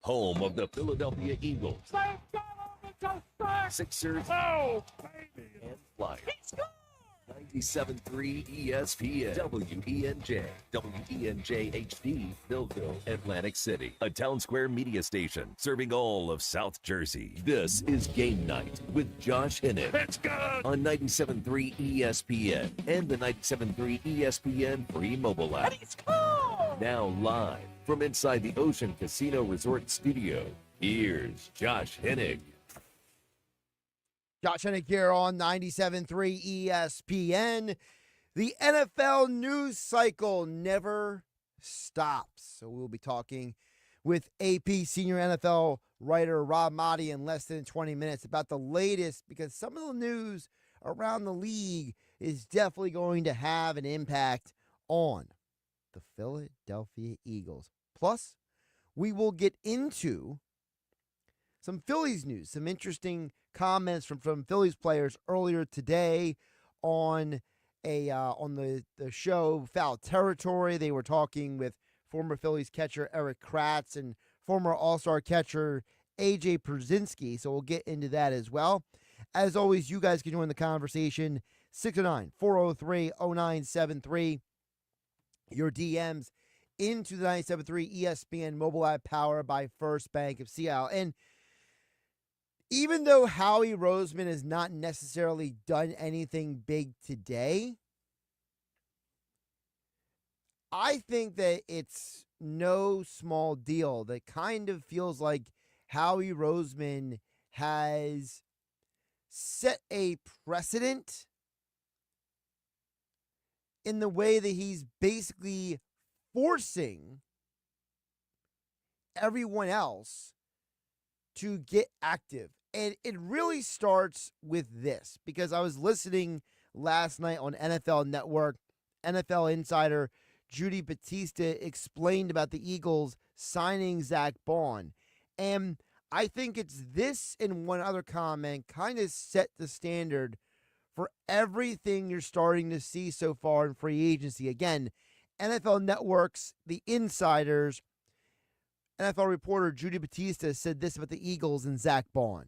home of the Philadelphia Eagles, Sixers, and Flyers. 97.3 ESPN, WENJ HD, Millville, Atlantic City. A Town Square media station serving all of South Jersey. This is Game Night with Josh Hennig. Let's go! On 97.3 ESPN and the 97.3 ESPN free mobile app. Let's go! Now live from inside the Ocean Casino Resort Studio, here's Josh Hennig. Josh Hennig here on 97.3 ESPN. The NFL news cycle never stops. So we'll be talking with AP senior NFL writer Rob Maaddi in less than 20 minutes about the latest, because some of the news around the league is definitely going to have an impact on the Philadelphia Eagles. Plus, we will get into some Phillies news, some interesting comments from Phillies players earlier today on the show Foul Territory. They were talking with former Phillies catcher Eric Kratz and former All-Star catcher AJ Pierzynski. So we'll get into that as well. As always, you guys can join the conversation. 609-403-0973. Your DMs into the 97.3 ESPN mobile app powered by First Bank of Seattle. And even though Howie Roseman has not necessarily done anything big today, I think that it's no small deal. That kind of feels like Howie Roseman has set a precedent in the way that he's basically forcing everyone else to get active. And it really starts with this, because I was listening last night on NFL Network. NFL insider Judy Batista explained about the Eagles signing Zach Bond. And I think it's this and one other comment kind of set the standard for everything you're starting to see so far in free agency. Again, NFL Network's The Insiders, NFL reporter Judy Batista said this about the Eagles and Zach Bond.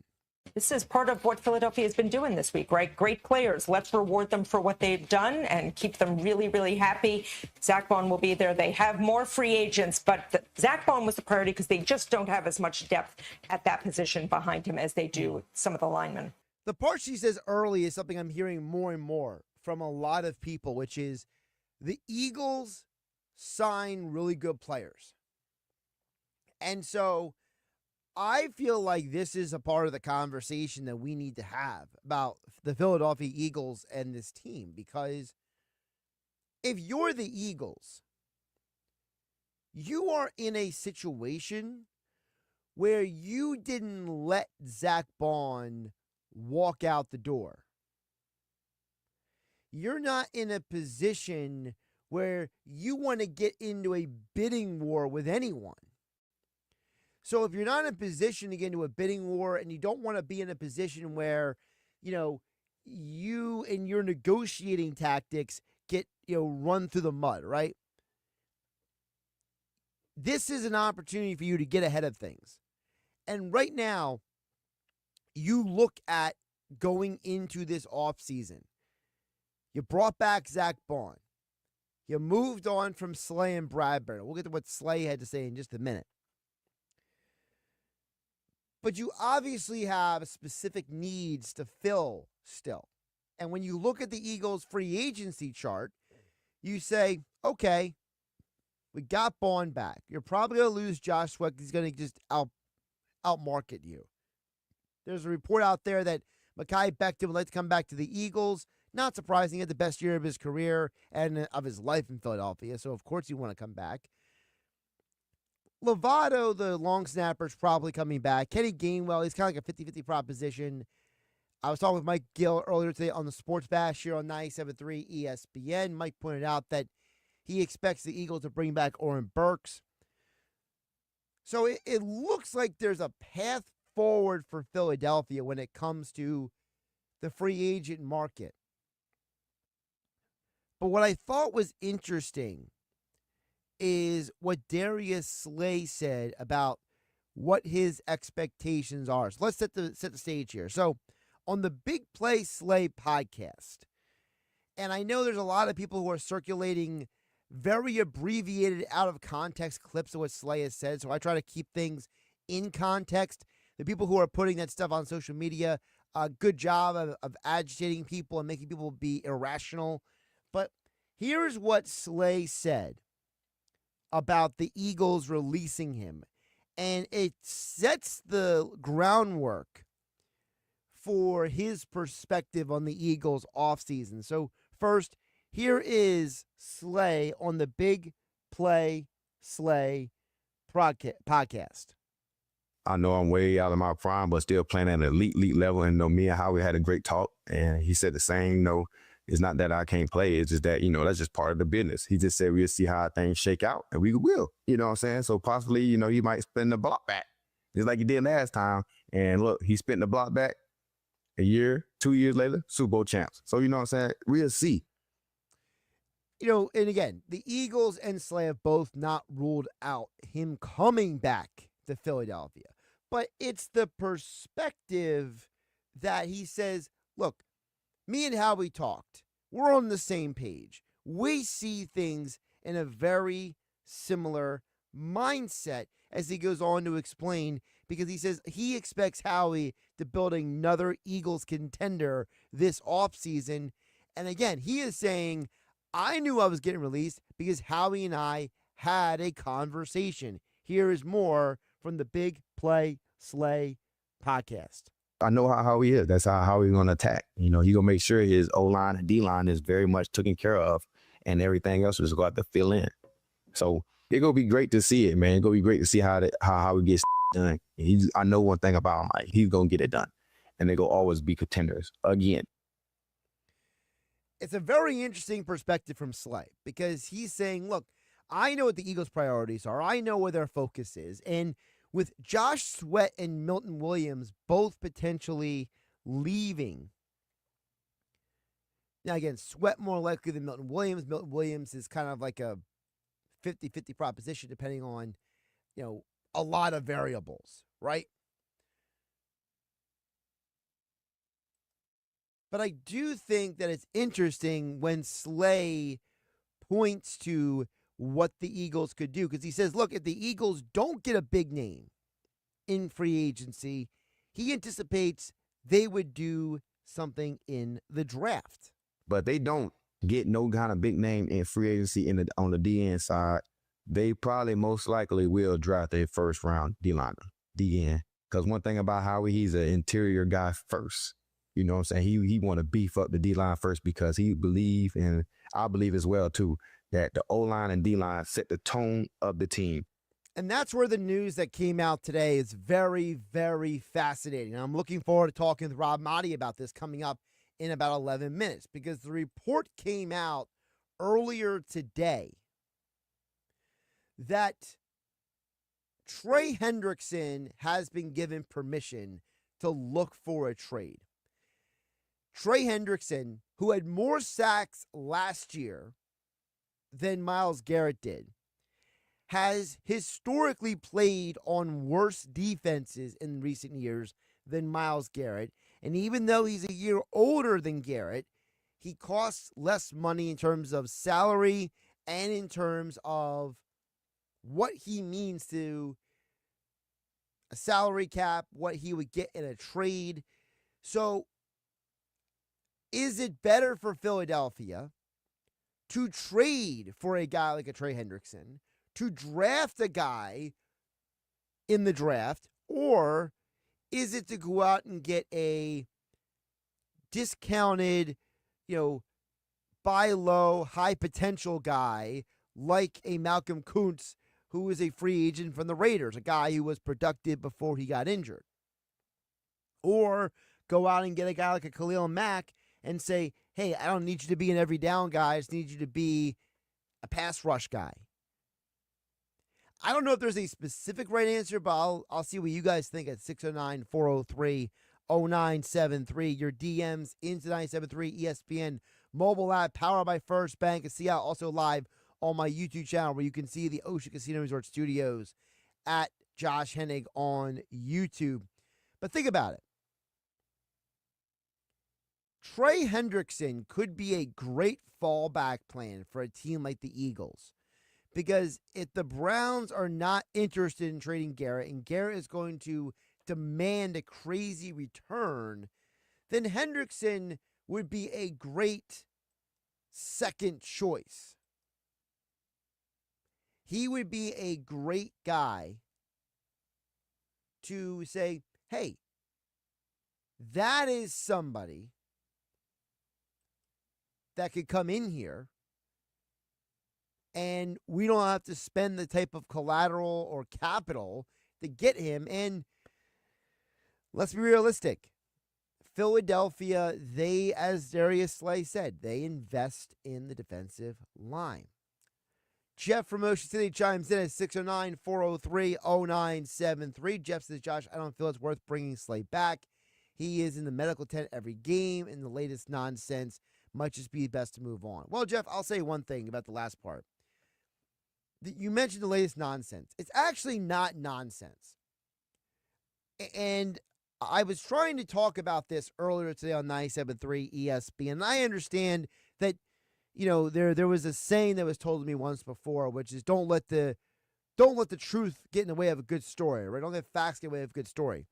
This is part of what Philadelphia has been doing this week, right? Great players. Let's reward them for what they've done and keep them really, really happy. Zach Bond will be there. They have more free agents, but Zach Bond was the priority because they just don't have as much depth at that position behind him as they do some of the linemen. The part she says early is something I'm hearing more and more from a lot of people, which is the Eagles sign really good players. And so I feel like this is a part of the conversation that we need to have about the Philadelphia Eagles and this team, because if you're the Eagles, you are in a situation where you didn't let Zach Bond walk out the door. You're not in a position where you want to get into a bidding war with anyone. So if you're not in a position to get into a bidding war, and you don't want to be in a position where, you and your negotiating tactics get, run through the mud, right? This is an opportunity for you to get ahead of things. And right now, you look at going into this offseason. You brought back Zach Bond. You moved on from Slay and Bradbury. We'll get to what Slay had to say in just a minute. But you obviously have specific needs to fill still. And when you look at the Eagles' free agency chart, you say, okay, we got Bond back. You're probably going to lose Josh Sweat. He's going to just outmarket you. There's a report out there that Mekhi Becton would like to come back to the Eagles. Not surprising, he had the best year of his career and of his life in Philadelphia, so of course you want to come back. Lovato, the long snapper, is probably coming back. Kenny Gainwell, he's kind of like a 50-50 proposition. I was talking with Mike Gill earlier today on the Sports Bash here on 97.3 ESPN. Mike pointed out that he expects the Eagles to bring back Oren Burks. So it looks like there's a path forward for Philadelphia when it comes to the free agent market. But what I thought was interesting is what Darius Slay said about what his expectations are. So let's set the stage here. So on the Big Play Slay podcast, and I know there's a lot of people who are circulating very abbreviated, out of context clips of what Slay has said. So I try to keep things in context. The people who are putting that stuff on social media, good job of agitating people and making people be irrational. But here's what Slay said about the Eagles releasing him. And it sets the groundwork for his perspective on the Eagles offseason. So first, here is Slay on the Big Play Slay podcast. I know I'm way out of my prime, but still playing at an elite level. And me and Howie had a great talk. And he said the same, it's not that I can't play. It's just that, that's just part of the business. He just said we'll see how things shake out, and we will. You know what I'm saying? So possibly, he might spin the block back, just like he did last time. And look, he spent the block back a year, 2 years later, Super Bowl champs. So, you know what I'm saying? We'll see. And again, the Eagles and Slay have both not ruled out him coming back to Philadelphia. But it's the perspective that he says, look, me and Howie talked. We're on the same page. We see things in a very similar mindset, as he goes on to explain, because he says he expects Howie to build another Eagles contender this offseason. And again, he is saying, I knew I was getting released because Howie and I had a conversation. Here is more from the Big Play Slay podcast. I know how he is. That's how he's going to attack. He going to make sure his O-line and D-line is very much taken care of, and everything else is going to have to fill in. So it's going to be great to see it, man. It's going to be great to see how he gets done. I know one thing about him, like, he's going to get it done, and they're going to always be contenders again. It's a very interesting perspective from Slay, because he's saying, look, I know what the Eagles' priorities are. I know where their focus is. And with Josh Sweat and Milton Williams both potentially leaving. Now, again, Sweat more likely than Milton Williams. Milton Williams is kind of like a 50-50 proposition, depending on, a lot of variables, right? But I do think that it's interesting when Slay points to what the Eagles could do, because he says, look, if the Eagles don't get a big name in free agency, he anticipates they would do something in the draft. But they don't get no kind of big name in free agency on the DN side. They probably most likely will draft a first round D-liner, DN. Because one thing about Howie, he's an interior guy first. You know what I'm saying? He want to beef up the D-line first, because he believe, and I believe as well too, that the O-line and D-line set the tone of the team. And that's where the news that came out today is very, very fascinating. And I'm looking forward to talking with Rob Maaddi about this coming up in about 11 minutes, because the report came out earlier today that Trey Hendrickson has been given permission to look for a trade. Trey Hendrickson, who had more sacks last year than Myles Garrett did, has historically played on worse defenses in recent years than Myles Garrett. And even though he's a year older than Garrett, he costs less money in terms of salary and in terms of what he means to a salary cap, what he would get in a trade. So is it better for Philadelphia to trade for a guy like a Trey Hendrickson, to draft a guy in the draft, or is it to go out and get a discounted, buy low, high potential guy like a Malcolm Kuntz, who is a free agent from the Raiders, a guy who was productive before he got injured? Or go out and get a guy like a Khalil Mack and say, hey, I don't need you to be an every down guy. I just need you to be a pass rush guy. I don't know if there's a specific right answer, but I'll see what you guys think at 609-403-0973. Your DMs into 973 ESPN mobile app powered by First Bank. And see out also live on my YouTube channel, where you can see the Ocean Casino Resort Studios at Josh Hennig on YouTube. But think about it. Trey Hendrickson could be a great fallback plan for a team like the Eagles. Because if the Browns are not interested in trading Garrett, and Garrett is going to demand a crazy return, then Hendrickson would be a great second choice. He would be a great guy to say, hey, that is somebody that could come in here and we don't have to spend the type of collateral or capital to get him. And let's be realistic. Philadelphia, they, as Darius Slay said, they invest in the defensive line. Jeff from Ocean City chimes in at 609-403-0973. Jeff says, Josh, I don't feel it's worth bringing Slay back. He is in the medical tent every game, and the latest nonsense might just be best to move on. Well, Jeff, I'll say one thing about the last part. You mentioned the latest nonsense. It's actually not nonsense. And I was trying to talk about this earlier today on 97.3 ESPN, and I understand that, you know, there was a saying that was told to me once before, which is don't let the truth get in the way of a good story, right? Don't let facts get in the way of a good story.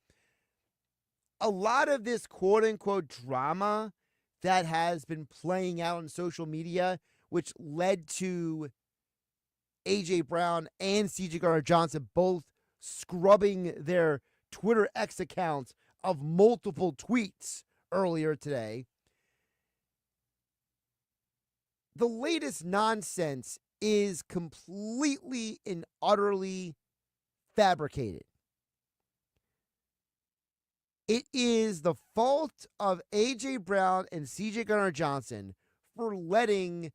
A lot of this quote-unquote drama that has been playing out on social media, which led to A.J. Brown and C.J. Gardner-Johnson both scrubbing their Twitter X accounts of multiple tweets earlier today. The latest nonsense is completely and utterly fabricated. It is the fault of A.J. Brown and C.J. Gardner-Johnson for letting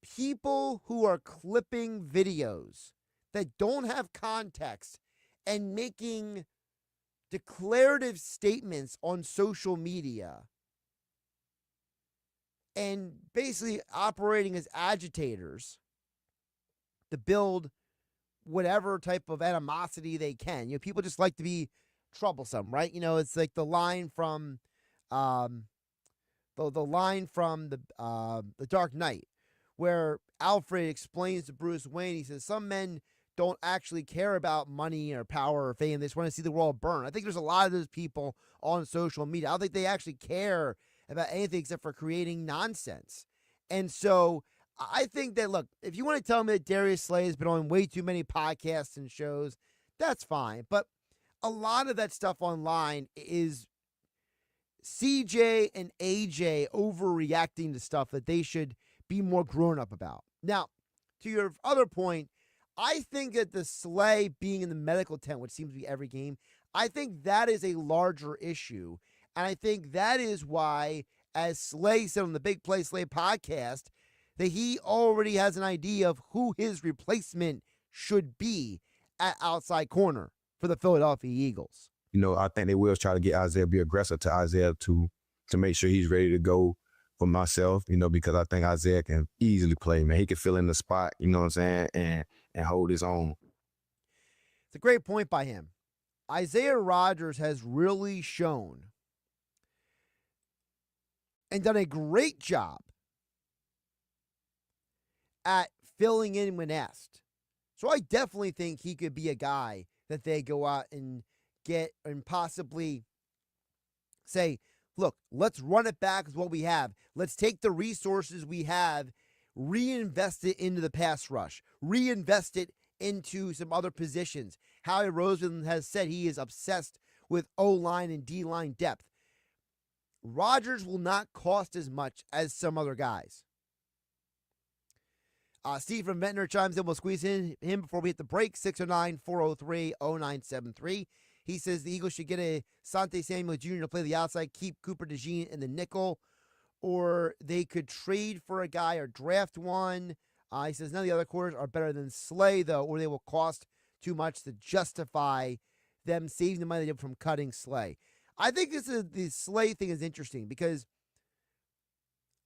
people who are clipping videos that don't have context and making declarative statements on social media and basically operating as agitators to build whatever type of animosity they can. You know, people just like to be troublesome, right? You know, it's like the line from the Dark Knight, where Alfred explains to Bruce Wayne, he says, some men don't actually care about money or power or fame. They just want to see the world burn. I think there's a lot of those people on social media. I don't think they actually care about anything except for creating nonsense. And so I think that, look, if you want to tell me that Darius Slay has been on way too many podcasts and shows, that's fine. But a lot of that stuff online is CJ and AJ overreacting to stuff that they should be more grown up about. Now, to your other point, I think that the Slay being in the medical tent, which seems to be every game, I think that is a larger issue. And I think that is why, as Slay said on the Big Play Slay podcast, that he already has an idea of who his replacement should be at outside corner for the Philadelphia Eagles. You know, I think they will try to get Isaiah, be aggressive to Isaiah to make sure he's ready to go for myself, you know, because I think Isaiah can easily play, man. He can fill in the spot, you know what I'm saying, and hold his own. It's a great point by him. Isaiah Rodgers has really shown and done a great job at filling in when asked. So I definitely think he could be a guy that they go out and get and possibly say, look, let's run it back with what we have. Let's take the resources we have, reinvest it into the pass rush, reinvest it into some other positions. Howie Roseman has said he is obsessed with O-line and D-line depth. Rodgers will not cost as much as some other guys. Steve from Ventnor chimes in. We'll squeeze in him before we hit the break. 609-403-0973. He says the Eagles should get a Sante Samuel Jr. to play the outside, keep Cooper DeJean in the nickel, or they could trade for a guy or draft one. He says none of the other quarters are better than Slay, though, or they will cost too much to justify them saving the money they did from cutting Slay. I think the Slay thing is interesting because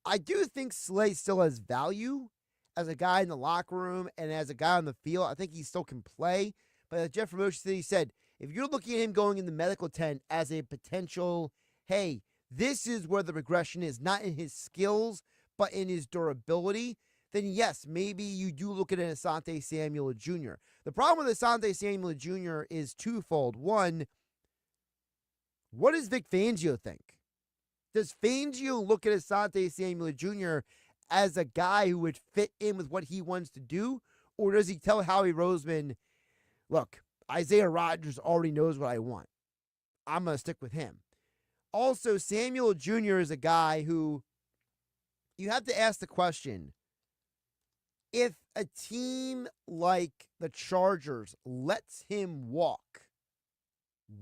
I do think Slay still has value as a guy in the locker room and as a guy on the field. I think he still can play, But Jeff from Ocean City said, if you're looking at him going in the medical tent as a potential, hey, this is where the regression is, not in his skills, but in his durability, then yes, maybe you do look at an Asante Samuel Jr. The problem with Asante Samuel Jr. is twofold. One, what does Vic Fangio think? Does Fangio look at Asante Samuel Jr. as a guy who would fit in with what he wants to do? Or does he tell Howie Roseman, look, Isaiah Rodgers already knows what I want. I'm going to stick with him. Also, Samuel Jr. is a guy who you have to ask the question, if a team like the Chargers lets him walk,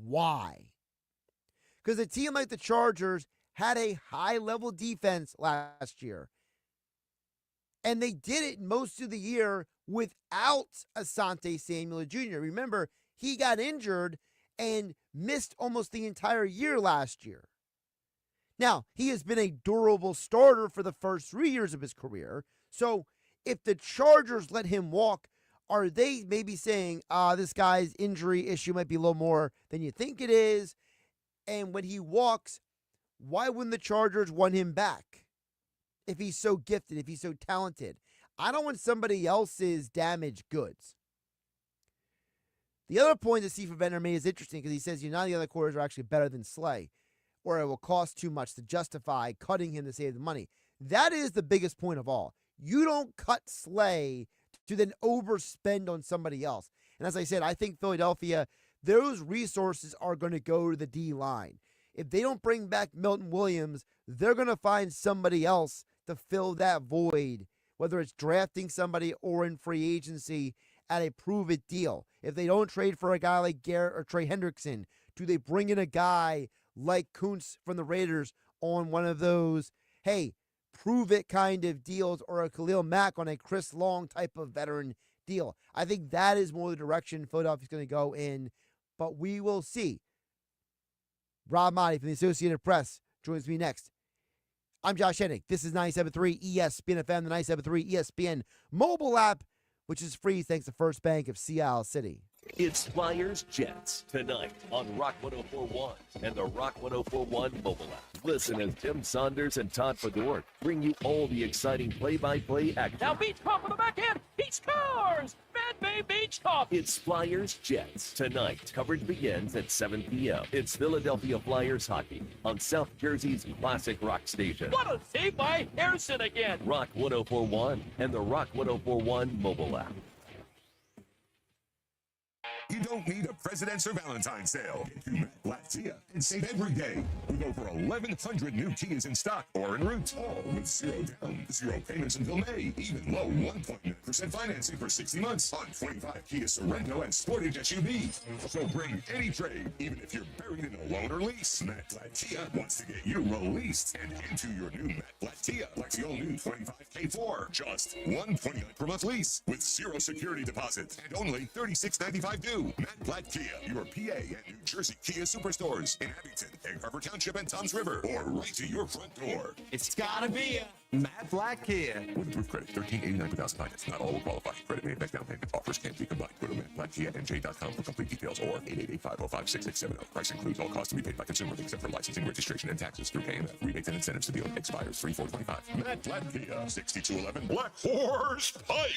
why? Because a team like the Chargers had a high-level defense last year, and they did it most of the year without Asante Samuel Jr. Remember, he got injured and missed almost the entire year last year. Now, he has been a durable starter for the first 3 years of his career. So if the Chargers let him walk, are they maybe saying, this guy's injury issue might be a little more than you think it is? And when he walks, why wouldn't the Chargers want him back? If he's so gifted, if he's so talented. I don't want somebody else's damaged goods. The other point that Steve Bender made is interesting because he says, none of the other quarters are actually better than Slay, or it will cost too much to justify cutting him to save the money. That is the biggest point of all. You don't cut Slay to then overspend on somebody else. And as I said, I think Philadelphia, those resources are going to go to the D-line. If they don't bring back Milton Williams, they're going to find somebody else to fill that void, whether it's drafting somebody or in free agency at a prove-it deal. If they don't trade for a guy like Garrett or Trey Hendrickson, do they bring in a guy like Kuntz from the Raiders on one of those, hey, prove-it kind of deals, or a Khalil Mack on a Chris Long type of veteran deal? I think that is more the direction Philadelphia's going to go in, but we will see. Rob Maaddi from the Associated Press joins me next. I'm Josh Hennig. This is 97.3 ESPN FM, the 97.3 ESPN mobile app, which is free thanks to First Bank of Sea Isle City. It's Flyers Jets tonight on Rock 104.1 and the Rock 104.1 mobile app. Listen as Tim Saunders and Todd Fedor bring you all the exciting play-by-play action. Now Beach Pop on the backhand. He scores! Van Bay Beach Top. It's Flyers Jets tonight. Coverage begins at 7 p.m. It's Philadelphia Flyers hockey on South Jersey's classic rock station. What a save by Harrison again. Rock 104.1 and the Rock 104.1 mobile app. You don't need a President's or Valentine's sale. Get to Matt Black Kia and save every day with over 1,100 new Kias in stock or en route. All with 0 down, 0 payments until May. Even low 1.9% financing for 60 months on 25 Kia Sorento and Sportage SUVs. So bring any trade, even if you're buried in a loan or lease. Matt Black Kia wants to get you released and into your new Matt Black Kia, like the all-new 25 K4. Just $129 per month lease with 0 security deposit and only $36.95 due. Matt Black Kia, your PA and New Jersey Kia superstores in Abington, Egg Harbor Township, and Toms River, or right to your front door. It's gotta be a Matt Black Kia. With approved credit, $13.89 per thousand finance. Not all will qualify. Credit may affect down payment. Offers can't be combined. Go to MattBlackKiaNJ.com for complete details or 888-505-6670. Price includes all costs to be paid by consumer, except for licensing, registration, and taxes through KMF. Rebates and incentives to deal expires 3/4/25. Matt Black Kia, 6211 Black Horse Pike,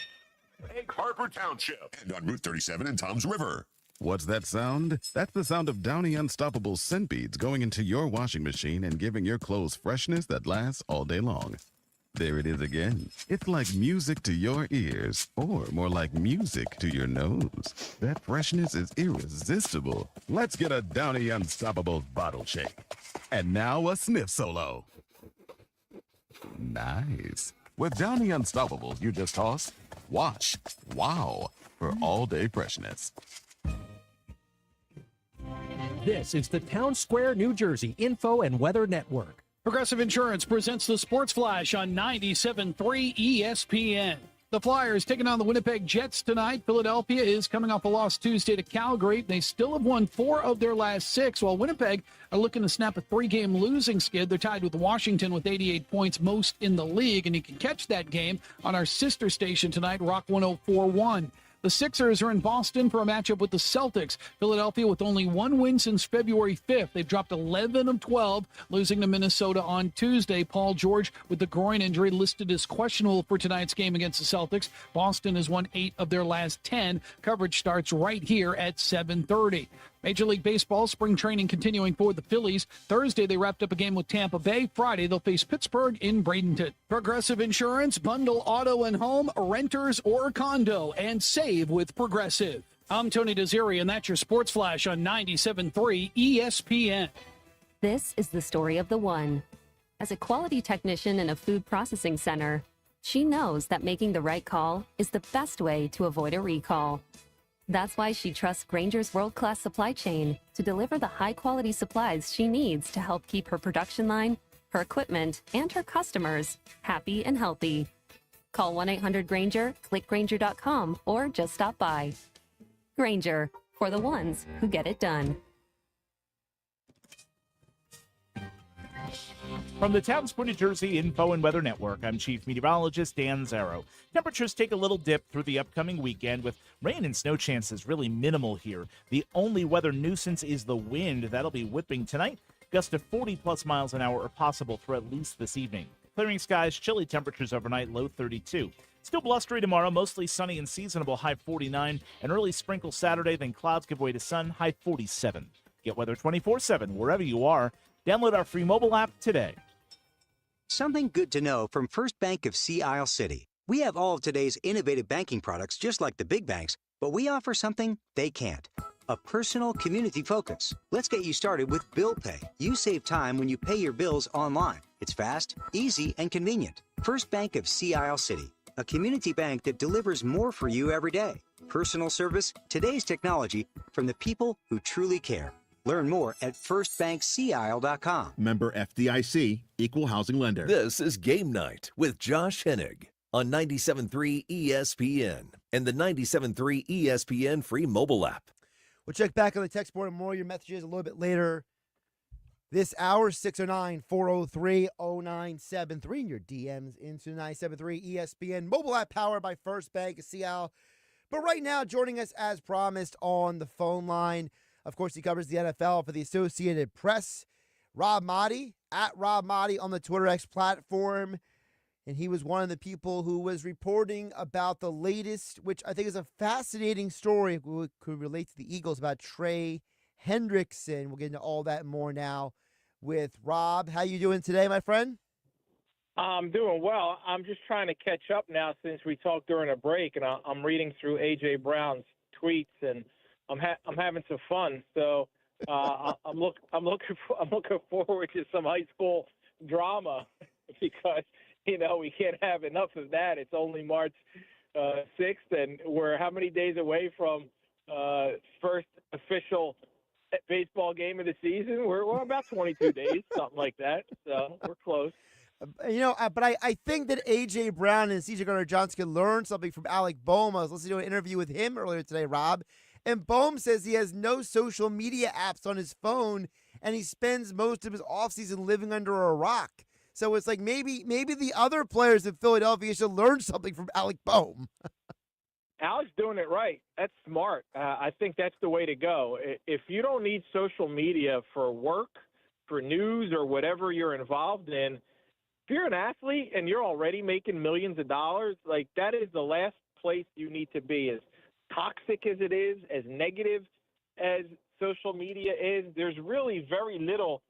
Egg Harbor Township, and on Route 37 in Toms River. What's that sound? That's the sound of Downy Unstoppable scent beads going into your washing machine and giving your clothes freshness that lasts all day long. There it is again. It's like music to your ears, or more like music to your nose. That freshness is irresistible. Let's get a Downy Unstoppable bottle shake. And now a sniff solo. Nice. With Downy Unstoppables, you just toss, wash, wow, for all-day freshness. This is the Town Square, New Jersey Info and Weather Network. Progressive Insurance presents the Sports Flash on 97.3 ESPN. The Flyers taking on the Winnipeg Jets tonight. Philadelphia is coming off a loss Tuesday to Calgary. They still have won 4 of their last 6, while Winnipeg are looking to snap a 3-game losing skid. They're tied with Washington with 88 points, most in the league, and you can catch that game on our sister station tonight, Rock 104.1. The Sixers are in Boston for a matchup with the Celtics. Philadelphia with only one win since February 5th. They've dropped 11 of 12, losing to Minnesota on Tuesday. Paul George with the groin injury listed as questionable for tonight's game against the Celtics. Boston has won 8 of their last 10. Coverage starts right here at 7:30. Major League Baseball spring training continuing for the Phillies. Thursday, they wrapped up a game with Tampa Bay. Friday, they'll face Pittsburgh in Bradenton. Progressive Insurance, bundle auto and home, renters or condo, and save with Progressive. I'm Tony Desiri, and that's your Sports Flash on 97.3 ESPN. This is the story of the one. As a quality technician in a food processing center, she knows that making the right call is the best way to avoid a recall. That's why she trusts Grainger's world-class supply chain to deliver the high-quality supplies she needs to help keep her production line, her equipment, and her customers happy and healthy. Call 1-800-GRAINGER, click Grainger.com, or just stop by. Grainger, for the ones who get it done. From the Townsquare, New Jersey Info and Weather Network, I'm Chief Meteorologist Dan Zarrow. Temperatures take a little dip through the upcoming weekend, with rain and snow chances really minimal here. The only weather nuisance is the wind. That'll be whipping tonight. Gusts of 40-plus miles an hour are possible through at least this evening. Clearing skies, chilly temperatures overnight, low 32. Still blustery tomorrow, mostly sunny and seasonable, high 49. An early sprinkle Saturday, then clouds give way to sun, high 47. Get weather 24/7 wherever you are. Download our free mobile app today. Something good to know from First Bank of Sea Isle City. We have all of today's innovative banking products just like the big banks, but we offer something they can't. A personal community focus. Let's get you started with Bill Pay. You save time when you pay your bills online. It's fast, easy, and convenient. First Bank of Sea Isle City. A community bank that delivers more for you every day. Personal service, today's technology, from the people who truly care. Learn more at firstbankseaisle.com. Member FDIC, Equal Housing Lender. This is Game Night with Josh Hennig on 97.3 ESPN and the 97.3 ESPN free mobile app. We'll check back on the text board and more of your messages a little bit later this hour, 609-403-0973, and your DMs into 97.3 ESPN mobile app powered by First Bank of Seattle. But right now, joining us as promised on the phone line, of course, he covers the NFL for the Associated Press, Rob Maaddi, at Rob Maaddi on the Twitter X platform. And he was one of the people who was reporting about the latest, which I think is a fascinating story, which could relate to the Eagles, about Trey Hendrickson. We'll get into all that and more now with Rob. How you doing today, my friend? I'm doing well. I'm just trying to catch up now since we talked during a break, and I'm reading through A.J. Brown's tweets, and I'm having some fun. So I'm looking forward to some high school drama because we can't have enough of that. It's only March 6th, and we're how many days away from first official baseball game of the season? We're about 22 days, something like that. So we're close. But I think that A.J. Brown and C.J. Gardner-Johnson can learn something from Alec Bohm. I was listening to an interview with him earlier today, Rob, and Bohm says he has no social media apps on his phone, and he spends most of his offseason living under a rock. So it's like maybe the other players in Philadelphia should learn something from Alec Bohm. Alec's doing it right. That's smart. I think that's the way to go. If you don't need social media for work, for news, or whatever you're involved in, if you're an athlete and you're already making millions of dollars, like that is the last place you need to be. As toxic as it is, as negative as social media is, there's really very little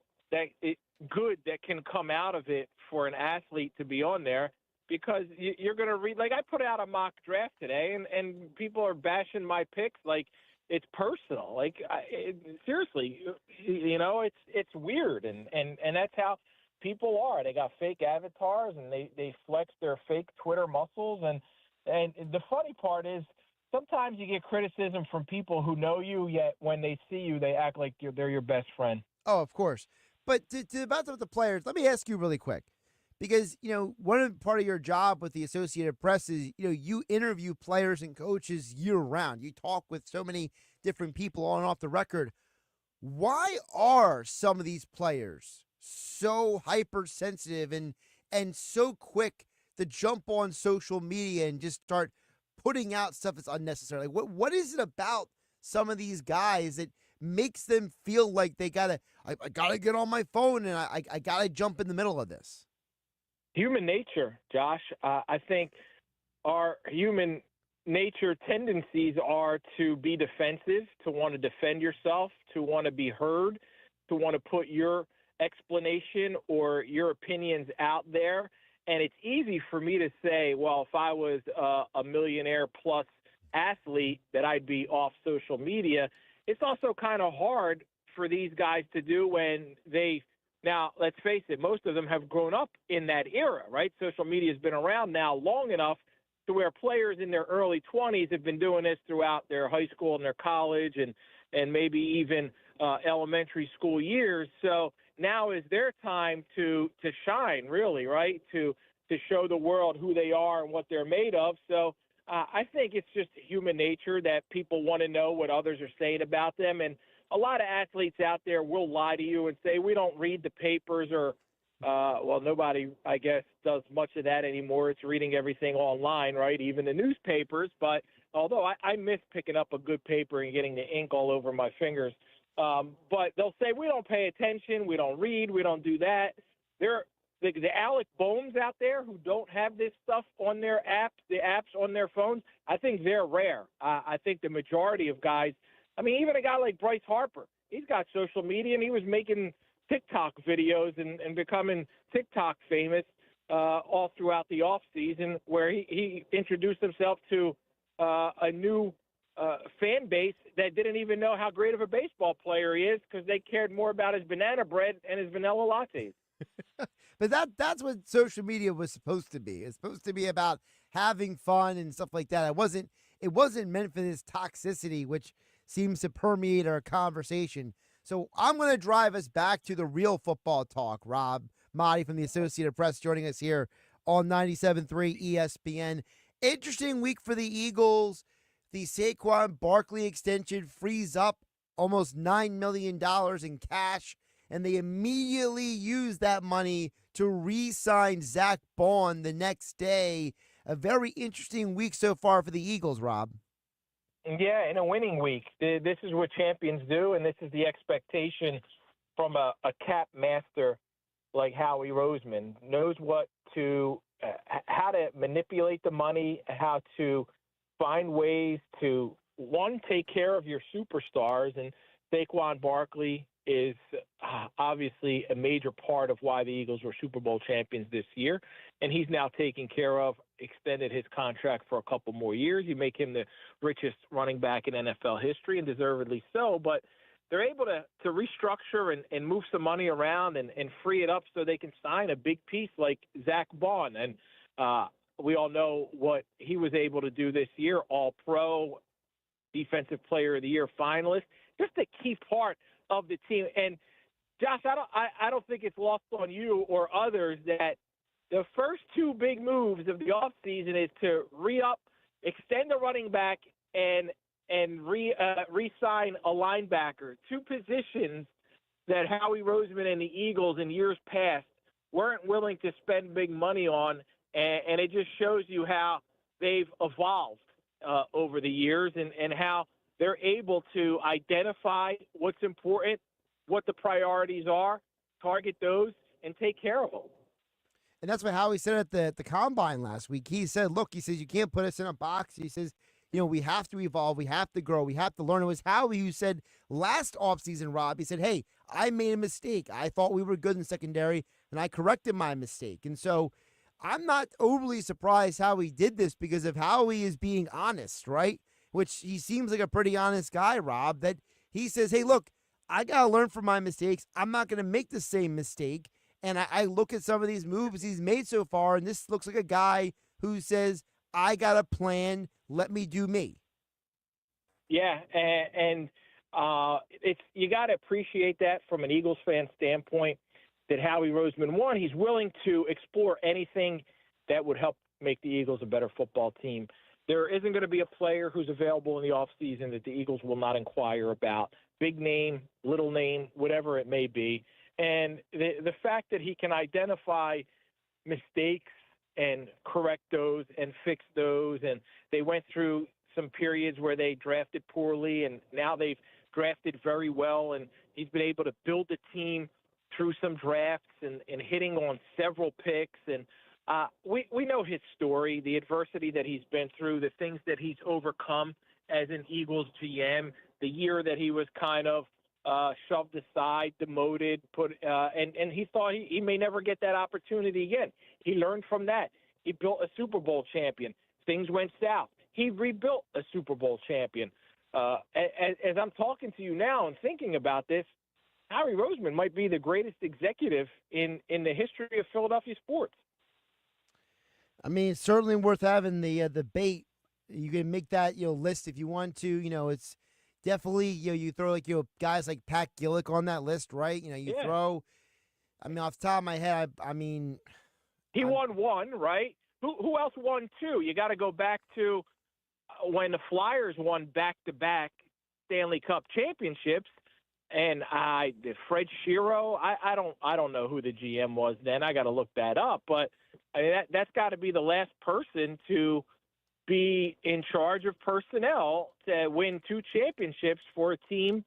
good that can come out of it for an athlete to be on there, because you're going to read, like I put out a mock draft today and people are bashing my picks like it's personal. Like seriously, it's weird. And that's how people are. They got fake avatars and they flex their fake Twitter muscles. And the funny part is sometimes you get criticism from people who know you, yet when they see you, they act like they're your best friend. Oh, of course. But about the players, let me ask you really quick, because, part of your job with the Associated Press is, you interview players and coaches year round. You talk with so many different people on and off the record. Why are some of these players so hypersensitive and so quick to jump on social media and just start putting out stuff that's unnecessary? Like, what is it about some of these guys that makes them feel like they I gotta get on my phone and I gotta jump in the middle of this? Human nature, Josh. I think our human nature tendencies are to be defensive, to want to defend yourself, to want to be heard, to want to put your explanation or your opinions out there. And it's easy for me to say, well, if I was a millionaire plus athlete, that I'd be off social media. It's also kind of hard for these guys to do when now, let's face it, most of them have grown up in that era, right? Social media has been around now long enough to where players in their early 20s have been doing this throughout their high school and their college and maybe even elementary school years. So now is their time to shine, really, right? To show the world who they are and what they're made of. So I think it's just human nature that people want to know what others are saying about them. And a lot of athletes out there will lie to you and say, we don't read the papers or, well, nobody, I guess, does much of that anymore. It's reading everything online, right? Even the newspapers. But although I miss picking up a good paper and getting the ink all over my fingers. But they'll say, we don't pay attention, we don't read, we don't do that. The Alec Bohms out there who don't have this stuff on their apps, the apps on their phones, I think they're rare. I think the majority of guys, I mean, even a guy like Bryce Harper, he's got social media and he was making TikTok videos and becoming TikTok famous all throughout the offseason, where he introduced himself to a new fan base that didn't even know how great of a baseball player he is because they cared more about his banana bread and his vanilla lattes. But that's what social media was supposed to be. It's supposed to be about having fun and stuff like that. It wasn't meant for this toxicity, which seems to permeate our conversation. So I'm going to drive us back to the real football talk. Rob Maaddi from the Associated Press joining us here on 97.3 ESPN. Interesting week for the Eagles. The Saquon Barkley extension frees up almost $9 million in cash, and they immediately used that money to re-sign Zach Bond the next day. A very interesting week so far for the Eagles, Rob. Yeah, in a winning week. This is what champions do, and this is the expectation from a cap master like Howie Roseman. Knows how to manipulate the money, how to find ways to, one, take care of your superstars, and Saquon Barkley is obviously a major part of why the Eagles were Super Bowl champions this year, and he's now taken care of, extended his contract for a couple more years. You make him the richest running back in NFL history, and deservedly so, but they're able to restructure and move some money around and free it up so they can sign a big piece like Zach Bond. And we all know what he was able to do this year, All-Pro, Defensive Player of the Year finalist, just a key part of the team. And Josh, I don't think it's lost on you or others that the first two big moves of the offseason is to re-up, extend the running back, and re-sign a linebacker. Two positions that Howie Roseman and the Eagles in years past weren't willing to spend big money on, and it just shows you how they've evolved over the years and how they're able to identify what's important, what the priorities are, target those, and take care of them. And that's what Howie said at the Combine last week. He said, look, he says, you can't put us in a box. He says, we have to evolve. We have to grow. We have to learn. It was Howie who said last offseason, Rob, he said, hey, I made a mistake. I thought we were good in secondary, and I corrected my mistake. And so I'm not overly surprised how he did this because of how he is being honest, right? Which he seems like a pretty honest guy, Rob, that he says, hey, look, I got to learn from my mistakes. I'm not going to make the same mistake. And I look at some of these moves he's made so far, and this looks like a guy who says, I got a plan. Let me do me. Yeah, and it's you got to appreciate that from an Eagles fan standpoint, that Howie Roseman, one, he's willing to explore anything that would help make the Eagles a better football team. There isn't going to be a player who's available in the offseason that the Eagles will not inquire about. Big name, little name, whatever it may be. And the fact that he can identify mistakes, and correct those and fix those. And they went through some periods where they drafted poorly, and now they've drafted very well. And he's been able to build the team through some drafts and hitting on several picks. And we know his story, the adversity that he's been through, the things that he's overcome as an Eagles GM, the year that he was kind of shoved aside, demoted, and he thought he may never get that opportunity again. He learned from that. He built a Super Bowl champion. Things went south. He rebuilt a Super Bowl champion. As I'm talking to you now and thinking about this, Howie Roseman might be the greatest executive in the history of Philadelphia sports. I mean, it's certainly worth having the debate. You can make that list if you want to. It's definitely you throw guys like Pat Gillick on that list, right? Throw. I mean, off the top of my head, He won one, right? Who else won two? You got to go back to when the Flyers won back-to-back Stanley Cup championships, and Fred Shero. I don't know who the GM was then. I got to look that up, but I mean, that's got to be the last person to be in charge of personnel to win two championships for a team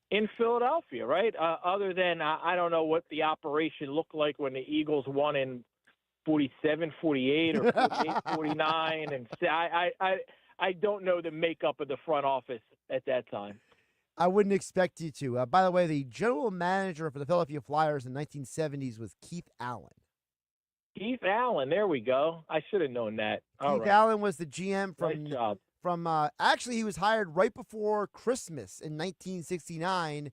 in Philadelphia, right? Other than I don't know what the operation looked like when the Eagles won in 47, 48, or 48, 49, and I don't know the makeup of the front office at that time. I wouldn't expect you to. By the way, the general manager for the Philadelphia Flyers in the 1970s was Keith Allen. Keith Allen, there we go. I should have known that. Keith Allen was the GM from Nice job. Actually, he was hired right before Christmas in 1969,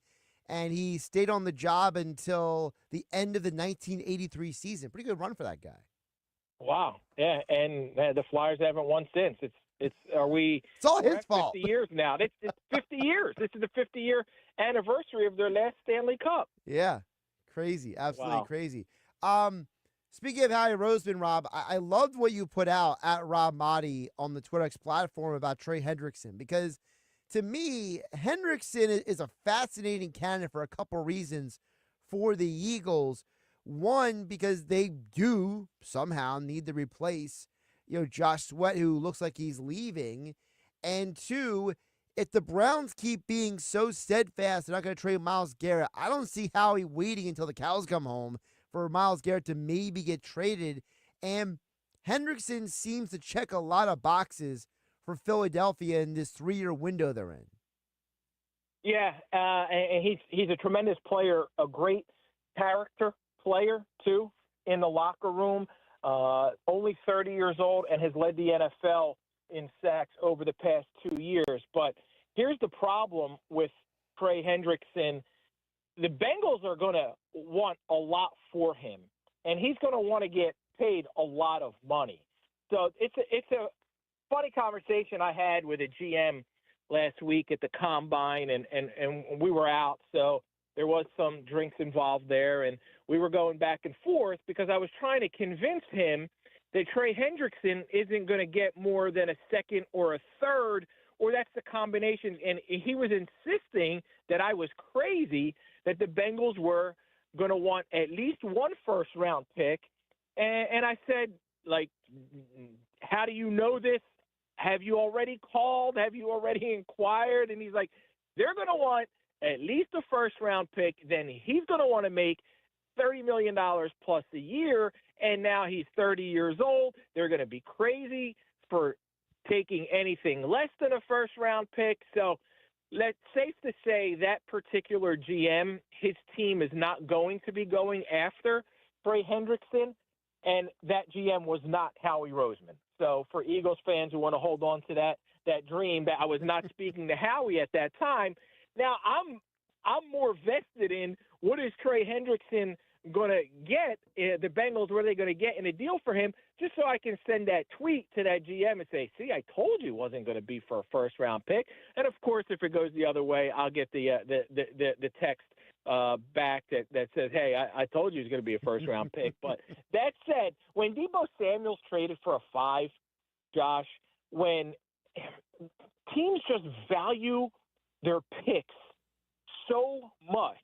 and he stayed on the job until the end of the 1983 season. Pretty good run for that guy. Wow. Yeah, and the Flyers haven't won since. It's all his fault. 50 years now. It's 50 years. This is the 50-year anniversary of their last Stanley Cup. Yeah. Crazy. Absolutely Wow. crazy. Speaking of Howie Roseman, Rob, I loved what you put out at Rob Maaddi on the Twitter X platform about Trey Hendrickson, because to me, Hendrickson is a fascinating candidate for a couple reasons for the Eagles. One, because they do somehow need to replace Josh Sweat, who looks like he's leaving. And two, if the Browns keep being so steadfast, they're not going to trade Myles Garrett, I don't see Howie waiting until the cows come home for Myles Garrett to maybe get traded. And Hendrickson seems to check a lot of boxes for Philadelphia in this 3-year window they're in. Yeah, and he's a tremendous player, a great character player, too, in the locker room. Only 30 years old and has led the NFL in sacks over the past 2 years. But here's the problem with Trey Hendrickson. The Bengals are going to want a lot for him, and he's going to want to get paid a lot of money. So it's a funny conversation I had with a GM last week at the Combine, and we were out, so there was some drinks involved there, and we were going back and forth because I was trying to convince him that Trey Hendrickson isn't going to get more than a second or a third, or that's the combination. And he was insisting that I was crazy, that the Bengals were going to want at least one first-round pick. And I said, how do you know this? Have you already called? Have you already inquired? And he's like, they're going to want at least a first-round pick. Then he's going to want to make $30 million plus a year, and now he's 30 years old. They're going to be crazy for taking anything less than a first-round pick. So safe to say that particular GM, his team is not going to be going after Trey Hendrickson, and that GM was not Howie Roseman. So for Eagles fans who want to hold on to that dream, that I was not speaking to Howie at that time. Now I'm more vested in what is Trey Hendrickson going to get, the Bengals, what are they going to get in a deal for him, just so I can send that tweet to that GM and say, see, I told you it wasn't going to be for a first-round pick. And, of course, if it goes the other way, I'll get the text back that says, hey, I told you it was going to be a first-round pick. But that said, when Deebo Samuel's traded for a 5, Josh, when teams just value their picks so much,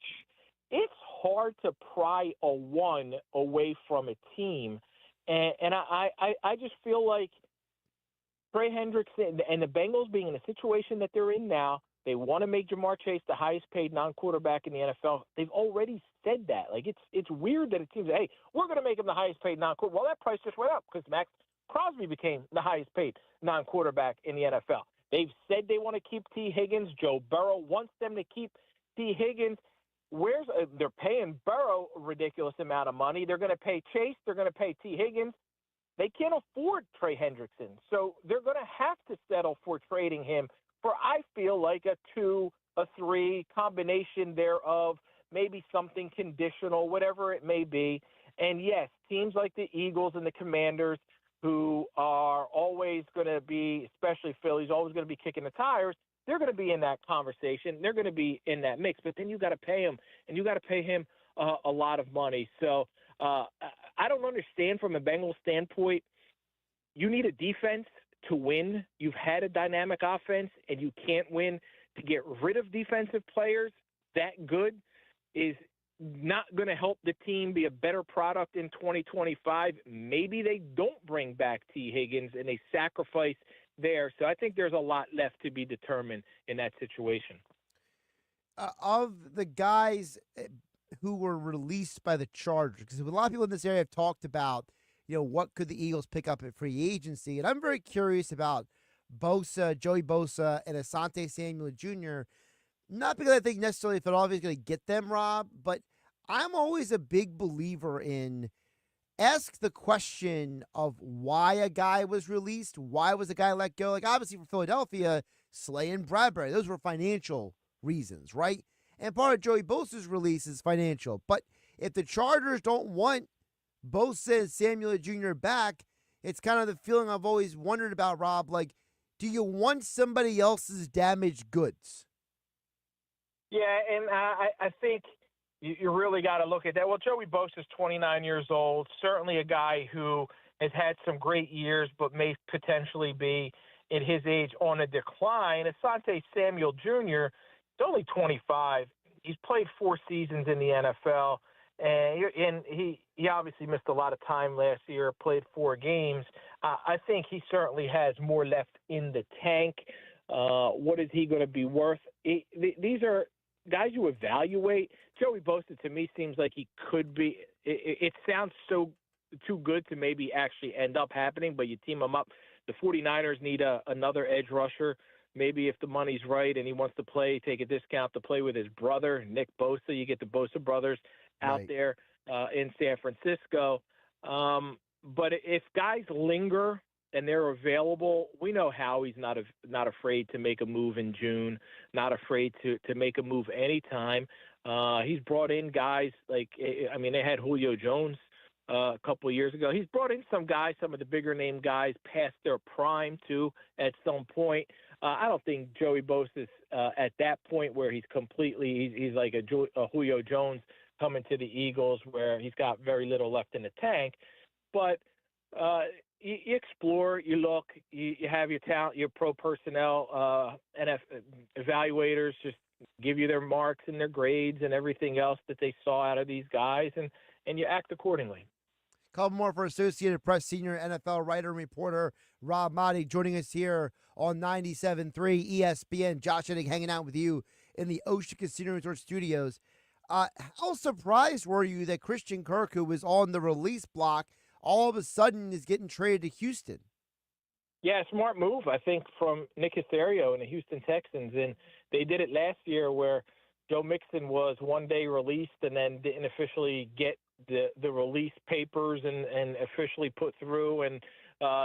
it's hard to pry a 1 away from a team And I just feel like Trey Hendrickson and the Bengals being in the situation that they're in now, they want to make Jamar Chase the highest paid non-quarterback in the NFL. They've already said that. Like, it's weird that it seems, hey, we're going to make him the highest paid non-quarterback. Well, that price just went up because Max Crosby became the highest paid non-quarterback in the NFL. They've said they want to keep T. Higgins. Joe Burrow wants them to keep T. Higgins. They're paying Burrow a ridiculous amount of money. They're going to pay Chase. They're going to pay T. Higgins. They can't afford Trey Hendrickson. So they're going to have to settle for trading him for, I feel like, a 2, a 3 combination thereof, maybe something conditional, whatever it may be. And yes, teams like the Eagles and the Commanders, who are always going to be, especially Phillies, always going to be kicking the tires, they're going to be in that conversation. They're going to be in that mix. But then you got to pay him, and you got to pay him a lot of money. So I don't understand from a Bengals standpoint. You need a defense to win. You've had a dynamic offense, and you can't win. To get rid of defensive players that good is not going to help the team be a better product in 2025. Maybe they don't bring back T. Higgins and they sacrifice there. So I think there's a lot left to be determined in that situation. Of the guys who were released by the Chargers, because a lot of people in this area have talked about, what could the Eagles pick up at free agency? And I'm very curious about Bosa, Joey Bosa, and Asante Samuel Jr., not because I think necessarily Philadelphia is going to get them, Rob, but I'm always a big believer in ask the question of why a guy was released, why was a guy let go. Like, obviously for Philadelphia, Slay and Bradbury, those were financial reasons, right? And part of Joey Bosa's release is financial. But if the Chargers don't want Bosa and Samuel Jr. back, it's kind of the feeling I've always wondered about, Rob. Like, do you want somebody else's damaged goods? Yeah, and I think you really got to look at that. Well, Joey Bosa is 29 years old, certainly a guy who has had some great years but may potentially be, at his age, on a decline. Asante Samuel Jr. is only 25. He's played 4 seasons in the NFL, and he obviously missed a lot of time last year, played 4 games. I think he certainly has more left in the tank. What is he going to be worth? These are guys you evaluate. Joey Bosa, to me, seems like he could be. It sounds so too good to maybe actually end up happening, but you team him up. The 49ers need another edge rusher. Maybe if the money's right and he wants to take a discount to play with his brother, Nick Bosa. You get the Bosa brothers out there in San Francisco. But if guys linger and they're available, we know Howie's not afraid to make a move in June, not afraid to make a move anytime. He's brought in guys they had Julio Jones a couple of years ago. He's brought in some guys, some of the bigger name guys, past their prime too at some point. I don't think Joey Bosa's at that point where he's like a Julio Jones coming to the Eagles where he's got very little left in the tank. But you explore, you look, you have your talent, your pro personnel, evaluators just give you their marks and their grades and everything else that they saw out of these guys, and you act accordingly. Couple more for Associated Press senior NFL writer and reporter Rob Maaddi joining us here on 97.3 ESPN. Josh Hennig hanging out with you in the Ocean Casino Resort Studios. How surprised were you that Christian Kirk, who was on the release block, all of a sudden is getting traded to Houston? Yeah, smart move, I think, from Nick Caserio and the Houston Texans. And they did it last year where Joe Mixon was one day released and then didn't officially get the release papers and officially put through. And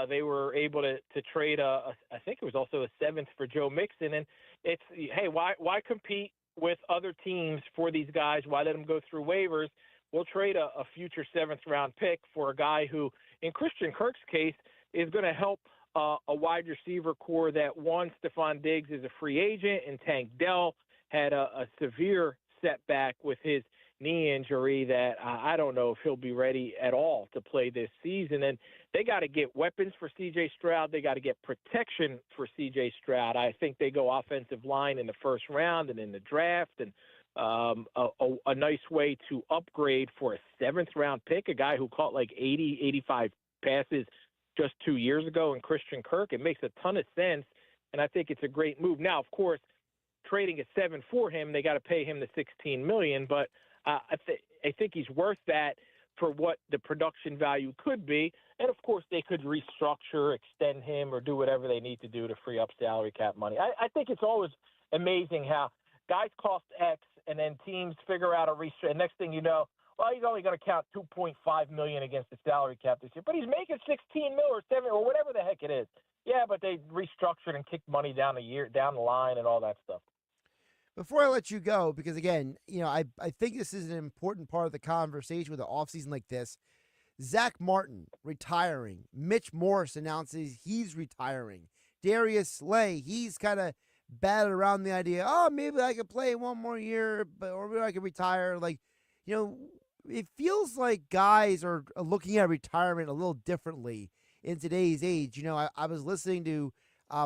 they were able to trade, I think it was also a 7th for Joe Mixon. And it's, hey, why compete with other teams for these guys? Why let them go through waivers? We'll trade a future 7th-round pick for a guy who, in Christian Kirk's case, is going to help a wide receiver core that, one, Stephon Diggs is a free agent, and Tank Dell had a severe setback with his knee injury that I don't know if he'll be ready at all to play this season. And they got to get weapons for C.J. Stroud. They got to get protection for C.J. Stroud. I think they go offensive line in the first round and in the draft, and a nice way to upgrade for a 7th-round pick, a guy who caught like 85 passes just 2 years ago in Christian Kirk. It makes a ton of sense, and I think it's a great move. Now, of course, trading at 7 for him, they got to pay him the $16 million, but I think he's worth that for what the production value could be. And, of course, they could restructure, extend him, or do whatever they need to do to free up salary cap money. I think it's always amazing how guys cost X, and then teams figure out a restructure. And next thing you know, well, he's only going to count $2.5 million against the salary cap this year, but he's making $16 million or $7 million or whatever the heck it is. Yeah, but they restructured and kicked money down the line and all that stuff. Before I let you go, because again, I think this is an important part of the conversation with an offseason like this. Zach Martin retiring. Mitch Morse announces he's retiring. Darius Slay, he's kind of batted around the idea, maybe I could play one more year, or maybe I could retire. It feels like guys are looking at retirement a little differently in today's age. I was listening to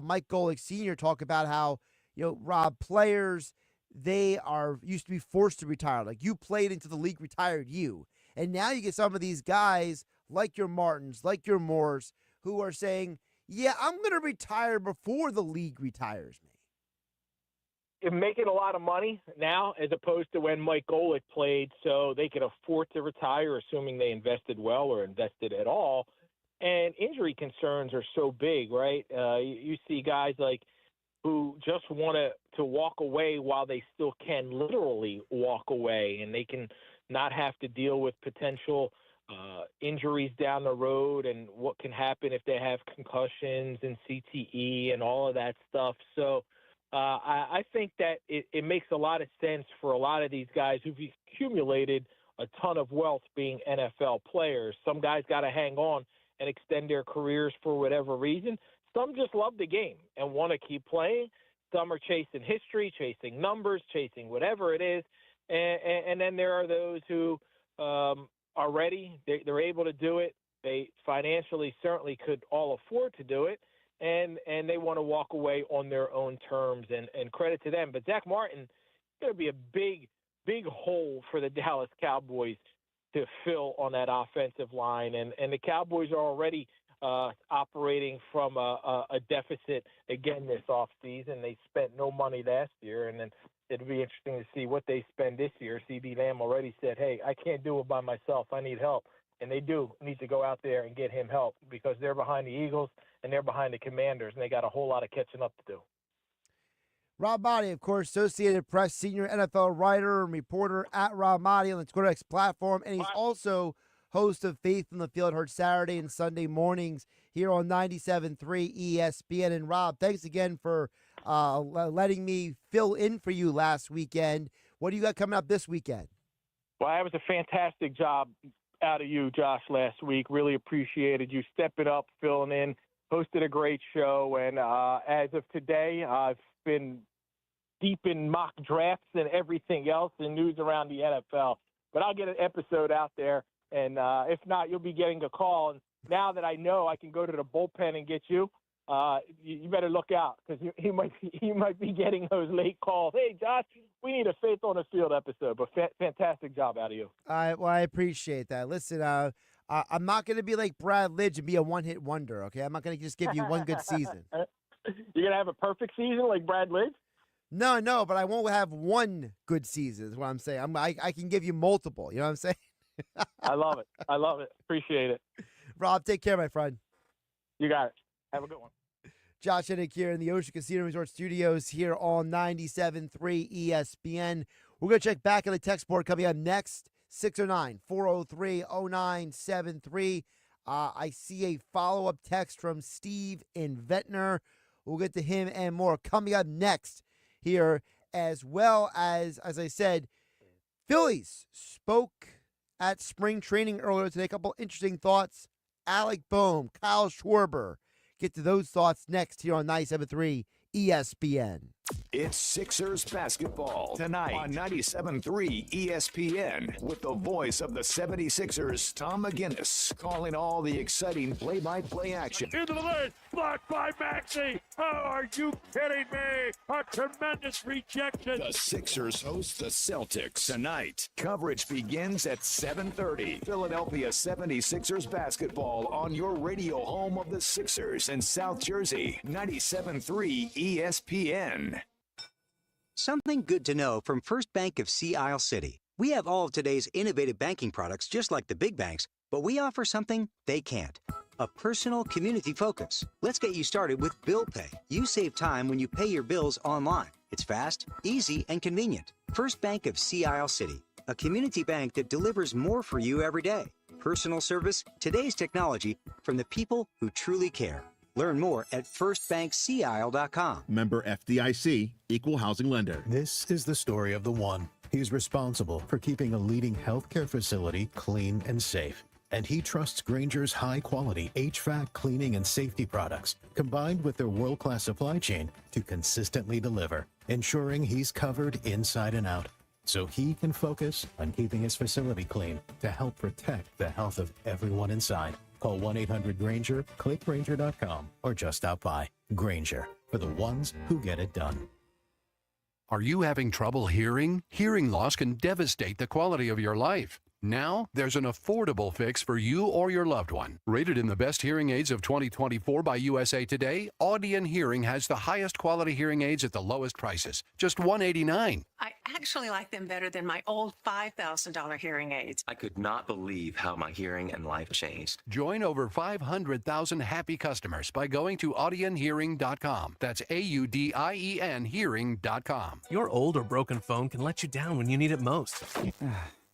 Mike Golick Sr. talk about how, Rob, players, they are used to be forced to retire. Like, you played into the league, retired you. And now you get some of these guys like your Martins, like your Moores, who are saying, yeah, I'm going to retire before the league retires me. You're making a lot of money now as opposed to when Mike Golick played, so they could afford to retire, assuming they invested well or invested at all. And injury concerns are so big, right? You see guys like who just want to walk away while they still can literally walk away, and they can not have to deal with potential injuries down the road and what can happen if they have concussions and CTE and all of that stuff. So I think that it makes a lot of sense for a lot of these guys who've accumulated a ton of wealth being NFL players. Some guys got to hang on and extend their careers for whatever reason. Some just love the game and want to keep playing. Some are chasing history, chasing numbers, chasing whatever it is. And then there are those who are ready. They're able to do it. They financially certainly could all afford to do it. And they want to walk away on their own terms, and credit to them. But Zach Martin is going to be a big hole for the Dallas Cowboys to fill on that offensive line. And the Cowboys are already operating from a deficit again this offseason. They spent no money last year, and then it'll be interesting to see what they spend this year. CeeDee Lamb already said, hey, I can't do it by myself. I need help. And they do need to go out there and get him help because they're behind the Eagles and they're behind the Commanders, and they got a whole lot of catching up to do. Rob Maaddi, of course, Associated Press senior NFL writer and reporter at Rob Maaddi on the Twitter X platform, and he's also host of Faith in the Field, heard Saturday and Sunday mornings here on 97.3 ESPN. And Rob, thanks again for letting me fill in for you last weekend. What do you got coming up this weekend? Well, that was a fantastic job out of you, Josh, last week. Really appreciated you stepping up, filling in, hosted a great show. And as of today, I've been deep in mock drafts and everything else and news around the NFL. But I'll get an episode out there. And if not, you'll be getting a call. And now that I know I can go to the bullpen and get you, you better look out because he might be getting those late calls. Hey, Josh, we need a Faith on the Field episode. But fantastic job out of you. Well, I appreciate that. Listen, I'm not going to be like Brad Lidge and be a one-hit wonder, okay? I'm not going to just give you one good season. You're going to have a perfect season like Brad Lidge? No, but I won't have one good season is what I'm saying. I can give you multiple. You know what I'm saying? I love it. Appreciate it. Rob, take care, my friend. You got it. Have a good one. Josh Hennig here in the Ocean Casino Resort Studios here on 97.3 ESPN. We're going to check back on the text board coming up next. 609-403-0973. I see a follow-up text from Steve in Ventnor. We'll get to him and more coming up next here, as well as I said, Phillies spoke at spring training earlier today. A couple interesting thoughts. Alec Boehm, Kyle Schwarber. Get to those thoughts next here on 97.3 ESPN. It's Sixers basketball tonight on 97.3 ESPN with the voice of the 76ers, Tom McGinnis, calling all the exciting play-by-play action. Into the lane, blocked by Maxey. Oh, are you kidding me? A tremendous rejection. The Sixers host the Celtics tonight. Coverage begins at 7:30. Philadelphia 76ers basketball on your radio home of the Sixers in South Jersey, 97.3 ESPN. Something good to know from First Bank of Sea Isle City. We have all of today's innovative banking products just like the big banks, but we offer something they can't. A personal community focus. Let's get you started with Bill Pay. You save time when you pay your bills online. It's fast, easy, and convenient. First Bank of Sea Isle City. A community bank that delivers more for you every day. Personal service, today's technology, from the people who truly care. Learn more at firstbankseaisle.com. Member FDIC, Equal Housing Lender. This is the story of the one. He's responsible for keeping a leading healthcare facility clean and safe. And he trusts Grainger's high-quality HVAC cleaning and safety products, combined with their world-class supply chain, to consistently deliver, ensuring he's covered inside and out, so he can focus on keeping his facility clean to help protect the health of everyone inside. Call 1-800-GRAINGER, click Grainger.com, or just stop by. Grainger, for the ones who get it done. Are you having trouble hearing? Hearing loss can devastate the quality of your life. Now, there's an affordable fix for you or your loved one. Rated in the best hearing aids of 2024 by USA Today, Audion Hearing has the highest quality hearing aids at the lowest prices, just $189. I actually like them better than my old $5,000 hearing aids. I could not believe how my hearing and life changed. Join over 500,000 happy customers by going to audionhearing.com. That's AUDIEN hearing.com. Your old or broken phone can let you down when you need it most.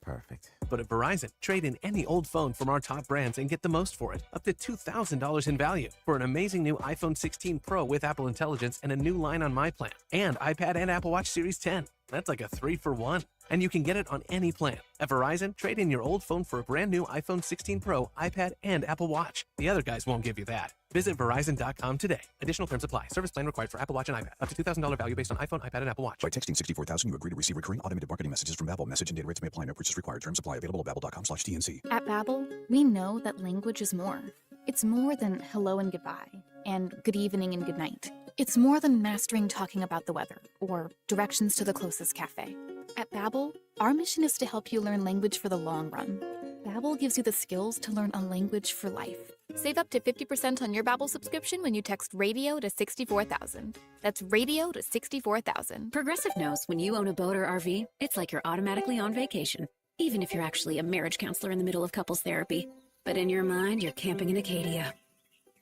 Perfect. But at Verizon, trade in any old phone from our top brands and get the most for it, up to $2,000 in value, for an amazing new iPhone 16 Pro with Apple Intelligence and a new line on My Plan, and iPad and Apple Watch Series 10. That's like a 3-for-1. And you can get it on any plan. At Verizon, trade in your old phone for a brand new iPhone 16 Pro, iPad, and Apple Watch. The other guys won't give you that. Visit Verizon.com today. Additional terms apply. Service plan required for Apple Watch and iPad. Up to $2,000 value based on iPhone, iPad, and Apple Watch. By texting 64,000, you agree to receive recurring automated marketing messages from Babbel. Message and data rates may apply. No purchase required. Terms apply. Available at babbel.com/TNC. At Babbel, we know that language is more. It's more than hello and goodbye, and good evening and good night. It's more than mastering talking about the weather, or directions to the closest cafe. At Babbel, our mission is to help you learn language for the long run. Babbel gives you the skills to learn a language for life. Save up to 50% on your Babbel subscription when you text RADIO to 64,000. That's RADIO to 64,000. Progressive knows when you own a boat or RV, it's like you're automatically on vacation, even if you're actually a marriage counselor in the middle of couples therapy. But in your mind, you're camping in Acadia,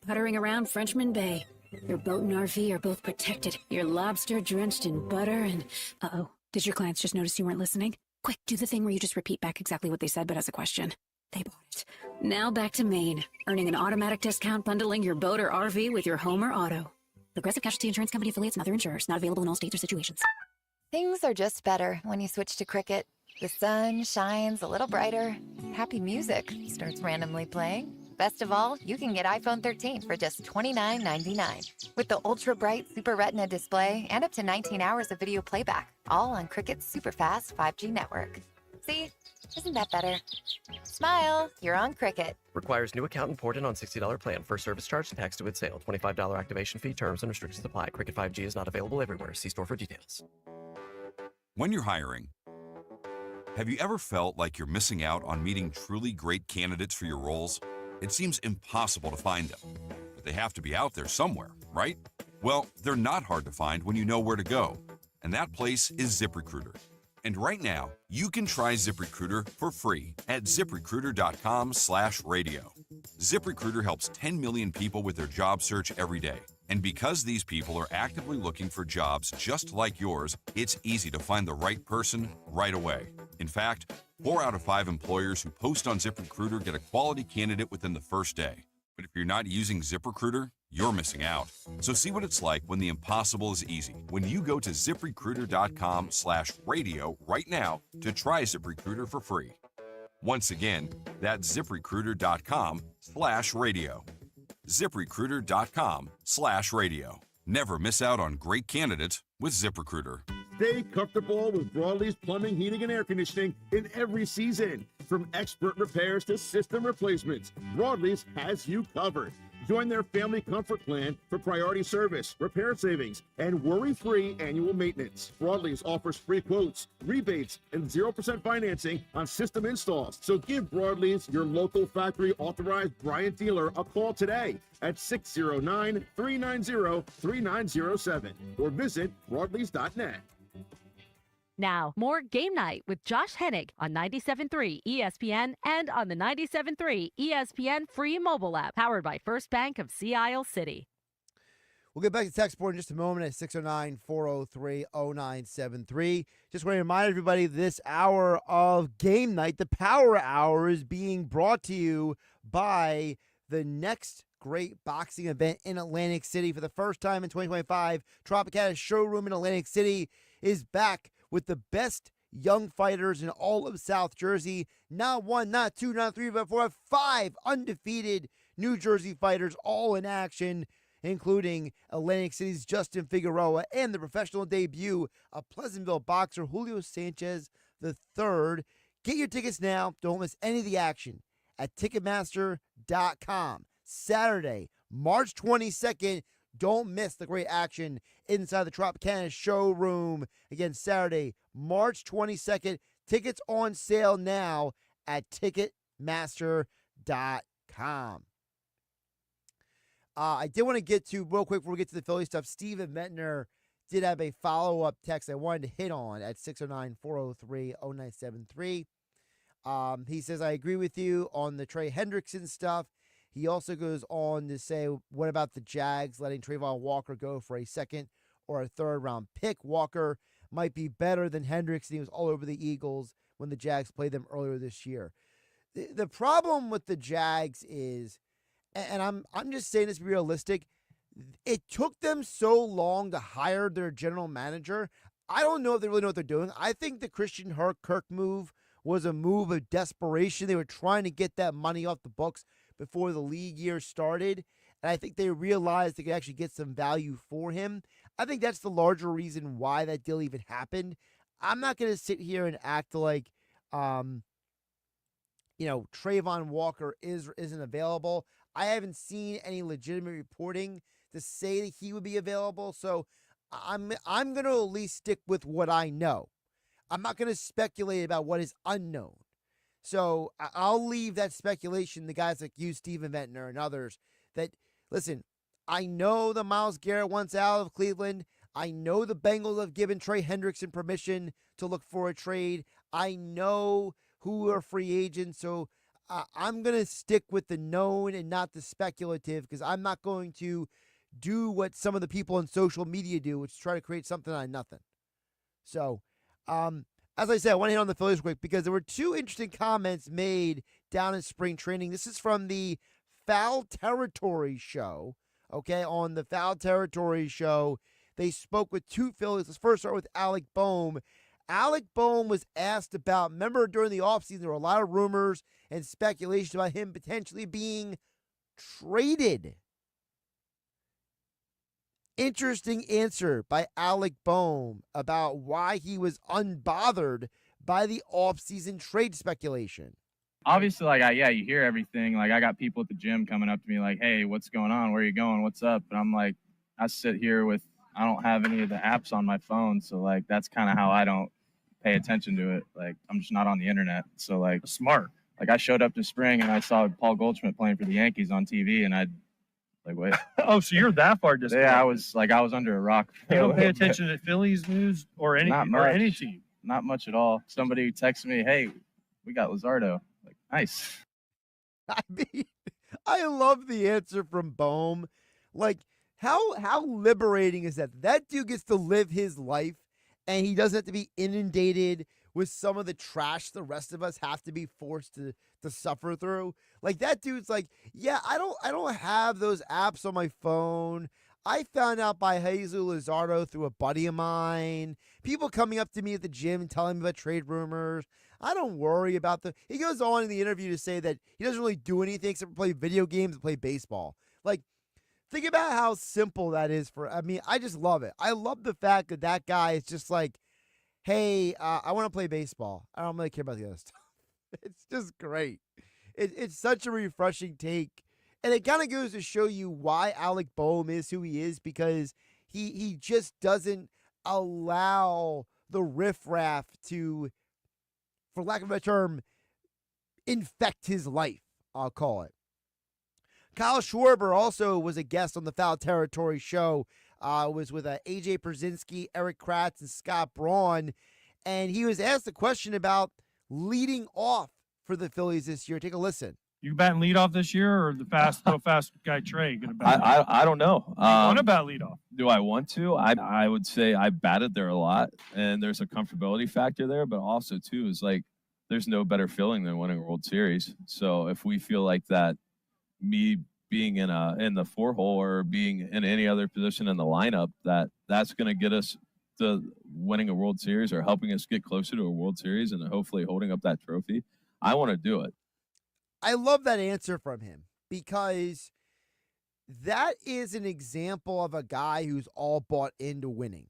puttering around Frenchman Bay. Your boat and RV are both protected. You're lobster drenched in butter and... Uh-oh. Did your clients just notice you weren't listening? Quick, do the thing where you just repeat back exactly what they said, but as a question. They bought it. Now back to Maine, earning an automatic discount bundling your boat or RV with your home or auto. Progressive Casualty Insurance Company affiliates and other insurers. Not available in all states or situations. Things are just better when you switch to Cricket. The sun shines a little brighter. Happy music starts randomly playing. Best of all, you can get iPhone 13 for just $29.99. With the ultra-bright Super Retina display and up to 19 hours of video playback, all on Cricket's super-fast 5G network. See? Isn't that better? Smile, you're on Cricket. Requires new account imported on $60 plan. First service charge, tax to with sale. $25 activation fee. Terms and restrictions apply. Cricket 5G is not available everywhere. See store for details. When you're hiring, have you ever felt like you're missing out on meeting truly great candidates for your roles? It seems impossible to find them, but they have to be out there somewhere, right? Well, they're not hard to find when you know where to go, and that place is ZipRecruiter. And right now, you can try ZipRecruiter for free at ZipRecruiter.com/radio. ZipRecruiter helps 10 million people with their job search every day. And because these people are actively looking for jobs just like yours, it's easy to find the right person right away. In fact, 4 out of 5 employers who post on ZipRecruiter get a quality candidate within the first day. But if you're not using ZipRecruiter, you're missing out. So see what it's like when the impossible is easy. When you go to ZipRecruiter.com/radio right now to try ZipRecruiter for free. Once again, that's ZipRecruiter.com/radio. ZipRecruiter.com/radio. Never miss out on great candidates with ZipRecruiter. Stay comfortable with Broadleaf's plumbing, heating, and air conditioning in every season. From expert repairs to system replacements, Broadleaf's has you covered. Join their family comfort plan for priority service, repair savings, and worry-free annual maintenance. Broadleaf's offers free quotes, rebates, and 0% financing on system installs. So give Broadleaf's, your local factory authorized Bryant dealer, a call today at 609-390-3907 or visit broadleafs.net. Now, more Game Night with Josh Hennig on 97.3 ESPN and on the 97.3 ESPN free mobile app, powered by First Bank of Sea Isle City. We'll get back to text board in just a moment at 609-403-0973. Just want to remind everybody this hour of Game Night, the Power Hour, is being brought to you by the next great boxing event in Atlantic City. For the first time in 2025, Tropicana Showroom in Atlantic City is back with the best young fighters in all of South Jersey. Not one, not two, not three, but four, five undefeated New Jersey fighters all in action, including Atlantic City's Justin Figueroa and the professional debut of Pleasantville boxer Julio Sanchez III. Get your tickets now. Don't miss any of the action at Ticketmaster.com. Saturday, March 22nd. Don't miss the great action inside the Tropicana Showroom. Again, Saturday, March 22nd. Tickets on sale now at Ticketmaster.com. I did want to get to, real quick before we get to the Philly stuff, Steven Metner did have a follow-up text I wanted to hit on at 609-403-0973. He says, I agree with you on the Trey Hendrickson stuff. He also goes on to say, what about the Jags letting Trayvon Walker go for a second or a third-round pick? Walker might be better than Hendrickson. He was all over the Eagles when the Jags played them earlier this year. The problem with the Jags is, and I'm just saying this to be realistic, it took them so long to hire their general manager. I don't know if they really know what they're doing. I think the Christian Kirk move was a move of desperation. They were trying to get that money off the books before the league year started, and I think they realized they could actually get some value for him. I think that's the larger reason why that deal even happened. I'm not going to sit here and act like, Trayvon Walker isn't available. I haven't seen any legitimate reporting to say that he would be available, so I'm going to at least stick with what I know. I'm not going to speculate about what is unknown. So I'll leave that speculation to guys like you, Steven Ventnor, and others that, listen, I know the Myles Garrett wants out of Cleveland. I know the Bengals have given Trey Hendrickson permission to look for a trade. I know who are free agents. So I'm going to stick with the known and not the speculative, because I'm not going to do what some of the people on social media do, which is try to create something out of nothing. So, as I said, I want to hit on the Phillies quick because there were two interesting comments made down in spring training. This is from the Foul Territory show. Okay, on the Foul Territory show, they spoke with two Phillies. Let's first start with Alec Boehm. Alec Boehm was asked about, remember during the offseason, there were a lot of rumors and speculation about him potentially being traded. Interesting answer by Alec Boehm about why he was unbothered by the offseason trade speculation. Obviously, you hear everything. Like, I got people at the gym coming up to me like, hey, what's going on? Where are you going? What's up? And I'm like, I sit here I don't have any of the apps on my phone. So, like, that's kind of how I don't pay attention to it. Like, I'm just not on the internet. So, like, smart. Like, I showed up this spring and I saw Paul Goldschmidt playing for the Yankees on TV, and wait. Oh, so you're that far disconnected? Yeah, I was under a rock. You don't pay attention to Phillies news or any team? Not much at all. Somebody texted me, hey, we got Luzardo. Like, nice. I mean, I love the answer from Boehm. Like, how liberating is that? That dude gets to live his life, and he doesn't have to be inundated with some of the trash the rest of us have to be forced to suffer through. Like, that dude's like, yeah, I don't have those apps on my phone. I found out by Jesus Luzardo through a buddy of mine. People coming up to me at the gym and telling me about trade rumors. I don't worry about he goes on in the interview to say that he doesn't really do anything except for play video games and play baseball. Like, Think about how simple that is I just love it. I love the fact that that guy is just like, hey, I want to play baseball. I don't really care about the other stuff. It's just great. It's such a refreshing take. And it kind of goes to show you why Alec Boehm is who he is, because he just doesn't allow the riffraff to, for lack of a term, infect his life, I'll call it. Kyle Schwarber also was a guest on the Foul Territory show. Was with AJ Przynski, Eric Kratz, and Scott Braun. And he was asked a question about leading off for the Phillies this year. Take a listen. You batting leadoff this year, or the fast guy Trey going to bat? I don't know. You want to bat leadoff? Do I want to? I would say I batted there a lot, and there's a comfortability factor there, but also too is like there's no better feeling than winning a World Series. So if we feel like that, me being in the 4-hole or being in any other position in the lineup, that's going to get us to winning a World Series or helping us get closer to a World Series and hopefully holding up that trophy, I want to do it. I love that answer from him, because that is an example of a guy who's all bought into winning.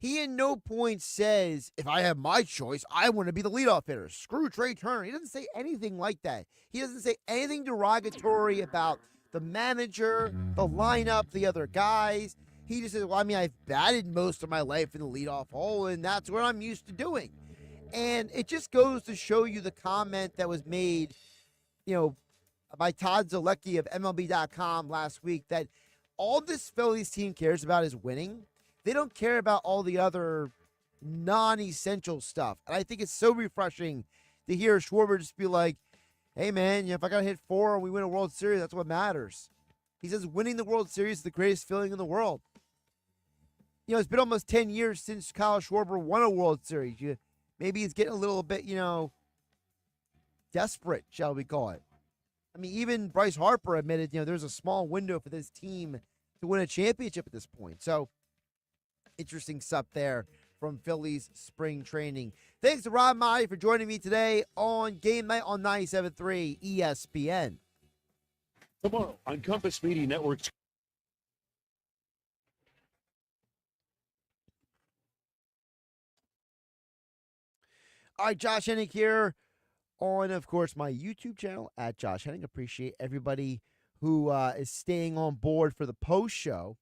He in no point says, if I have my choice, I want to be the leadoff hitter. Screw Trey Turner. He doesn't say anything like that. He doesn't say anything derogatory about the manager, the lineup, the other guys. He just says, well, I've batted most of my life in the leadoff hole, and that's what I'm used to doing. And it just goes to show you the comment that was made, by Todd Zolecki of MLB.com last week, that all this Phillies team cares about is winning. They don't care about all the other non-essential stuff. And I think it's so refreshing to hear Schwarber just be like, hey, man, if I got to hit 4 and we win a World Series, that's what matters. He says winning the World Series is the greatest feeling in the world. It's been almost 10 years since Kyle Schwarber won a World Series. Maybe he's getting a little bit, desperate, shall we call it. Even Bryce Harper admitted, there's a small window for this team to win a championship at this point. So, interesting stuff there from Phillies spring training. Thanks to Rob Maaddi for joining me today on Game Night on 97.3 ESPN. Tomorrow on Compass Media Network's All right, Josh Hennig here on, of course, my YouTube channel at Josh Hennig. Appreciate everybody who is staying on board for the post show.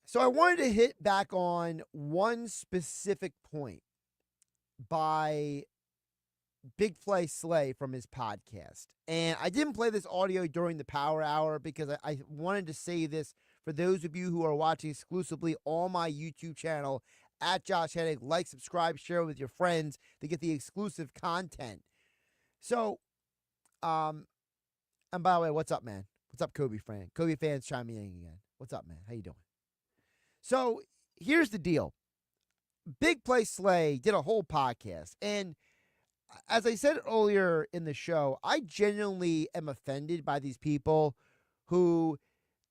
So I wanted to hit back on one specific point by Big Play Slay from his podcast. And I didn't play this audio during the Power Hour because I wanted to say this for those of you who are watching exclusively on my YouTube channel at Josh Hennig. Like, subscribe, share with your friends to get the exclusive content. So, and by the way, what's up, man? What's up, Kobe fan? Kobe fans chiming in again. What's up, man? How you doing? So, here's the deal. Big Play Slay did a whole podcast, and as I said earlier in the show, I genuinely am offended by these people who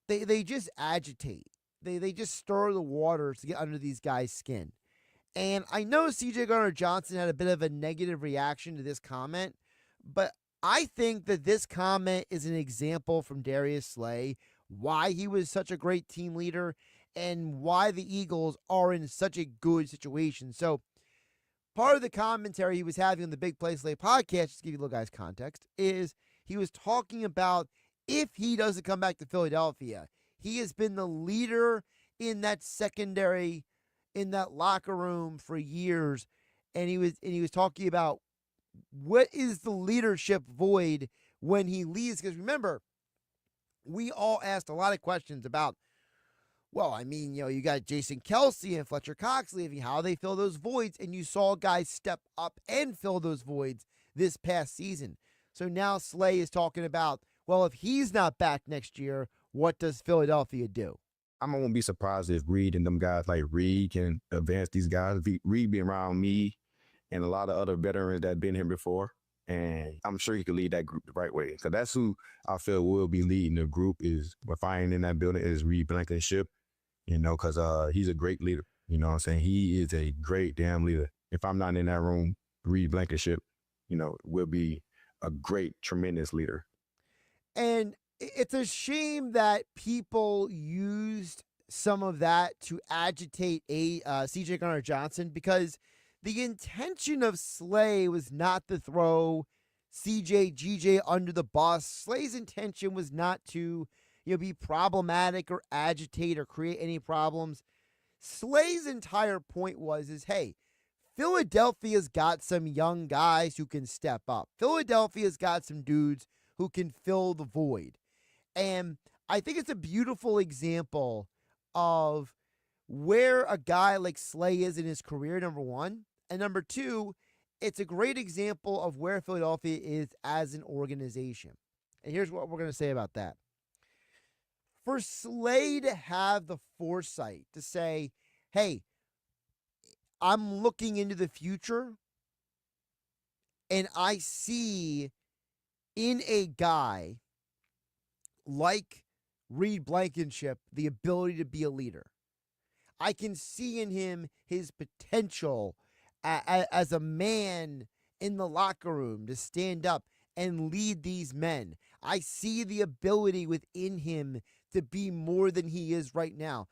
they just agitate. They just stir the waters to get under these guys' skin. And I know C.J. Gardner-Johnson had a bit of a negative reaction to this comment, but I think that this comment is an example from Darius Slay, why he was such a great team leader, and why the Eagles are in such a good situation. So, part of the commentary he was having on the Big Play Slay podcast, just to give you a little guys context, is he was talking about if he doesn't come back to Philadelphia, he has been the leader in that secondary, in that locker room for years, and he was talking about what is the leadership void when he leaves. Because remember, we all asked a lot of questions about, well, you got Jason Kelce and Fletcher Cox leaving, how they fill those voids, and you saw guys step up and fill those voids this past season. So now Slay is talking about, well, if he's not back next year, what does Philadelphia do? I won't be surprised if Reed and them guys like Reed can advance these guys. Reed being around me and a lot of other veterans that been here before, and I'm sure he could lead that group the right way. So that's who I feel will be leading the group. Is if I ain't in that building, is Reed Blankenship. Because he's a great leader. You know what I'm saying? He is a great damn leader. If I'm not in that room, Reed Blankenship, will be a great, tremendous leader. And It's a shame that people used some of that to agitate C.J. Gardner-Johnson, because the intention of Slay was not to throw CJ, GJ under the bus. Slay's intention was not to, be problematic or agitate or create any problems. Slay's entire point is, hey, Philadelphia's got some young guys who can step up. Philadelphia's got some dudes who can fill the void. And I think it's a beautiful example of where a guy like Slay is in his career, number one. And number two, it's a great example of where Philadelphia is as an organization. And here's what we're going to say about that. For Slay to have the foresight to say, hey, I'm looking into the future, and I see in a guy like Reed Blankenship the ability to be a leader. I can see in him his potential as a man in the locker room to stand up and lead these men. I see the ability within him to be more than he is right now.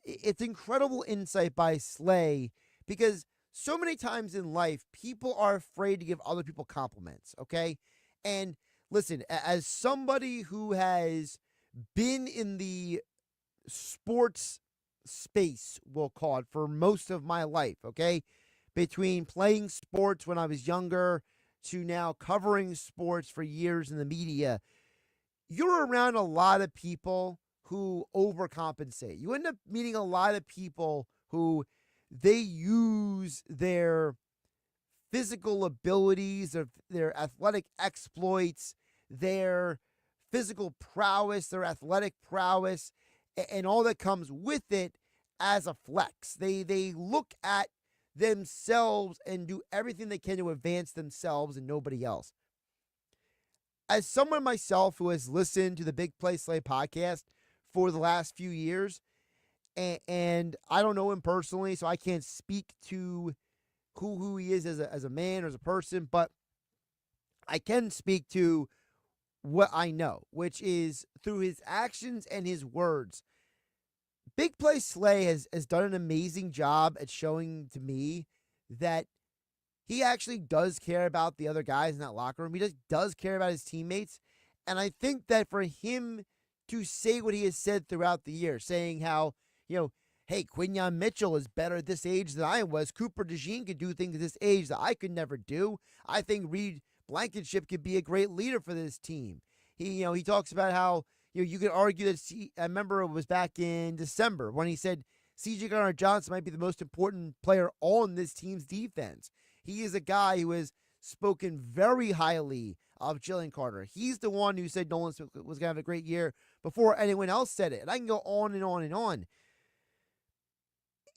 It's incredible insight by Slay, because so many times in life, people are afraid to give other people compliments, okay? And listen, as somebody who has been in the sports space, we'll call it, for most of my life, okay? Between playing sports when I was younger to now covering sports for years in the media, you're around a lot of people who overcompensate. You end up meeting a lot of people who they use their physical abilities, their athletic exploits, their physical prowess, their athletic prowess, and all that comes with it as a flex. They look at themselves and do everything they can to advance themselves and nobody else. As someone myself who has listened to the Big Play Slay podcast for the last few years, and I don't know him personally, so I can't speak to who he is as a man or as a person, but I can speak to what I know, which is through his actions and his words. Big Play Slay has done an amazing job at showing to me that he actually does care about the other guys in that locker room. He just does care about his teammates. And I think that for him to say what he has said throughout the year, saying how, hey, Quinyon Mitchell is better at this age than I was. Cooper DeJean could do things at this age that I could never do. I think Reed Blankenship could be a great leader for this team. He talks about how, you could argue that I remember it was back in December when he said C.J. Gardner-Johnson might be the most important player on this team's defense. He is a guy who has spoken very highly of Jalen Carter. He's the one who said Nolan Smith was going to have a great year before anyone else said it. And I can go on and on and on.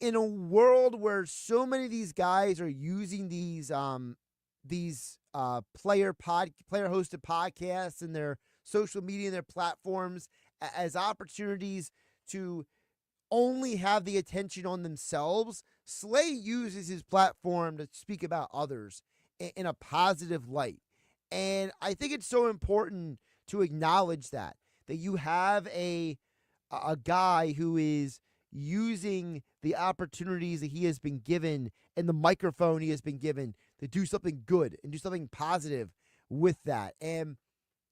In a world where so many of these guys are using these player-hosted podcasts and their social media and their platforms as opportunities to only have the attention on themselves, Slay uses his platform to speak about others in a positive light. And I think it's so important to acknowledge that you have a guy who is using the opportunities that he has been given and the microphone he has been given to do something good and do something positive with that. And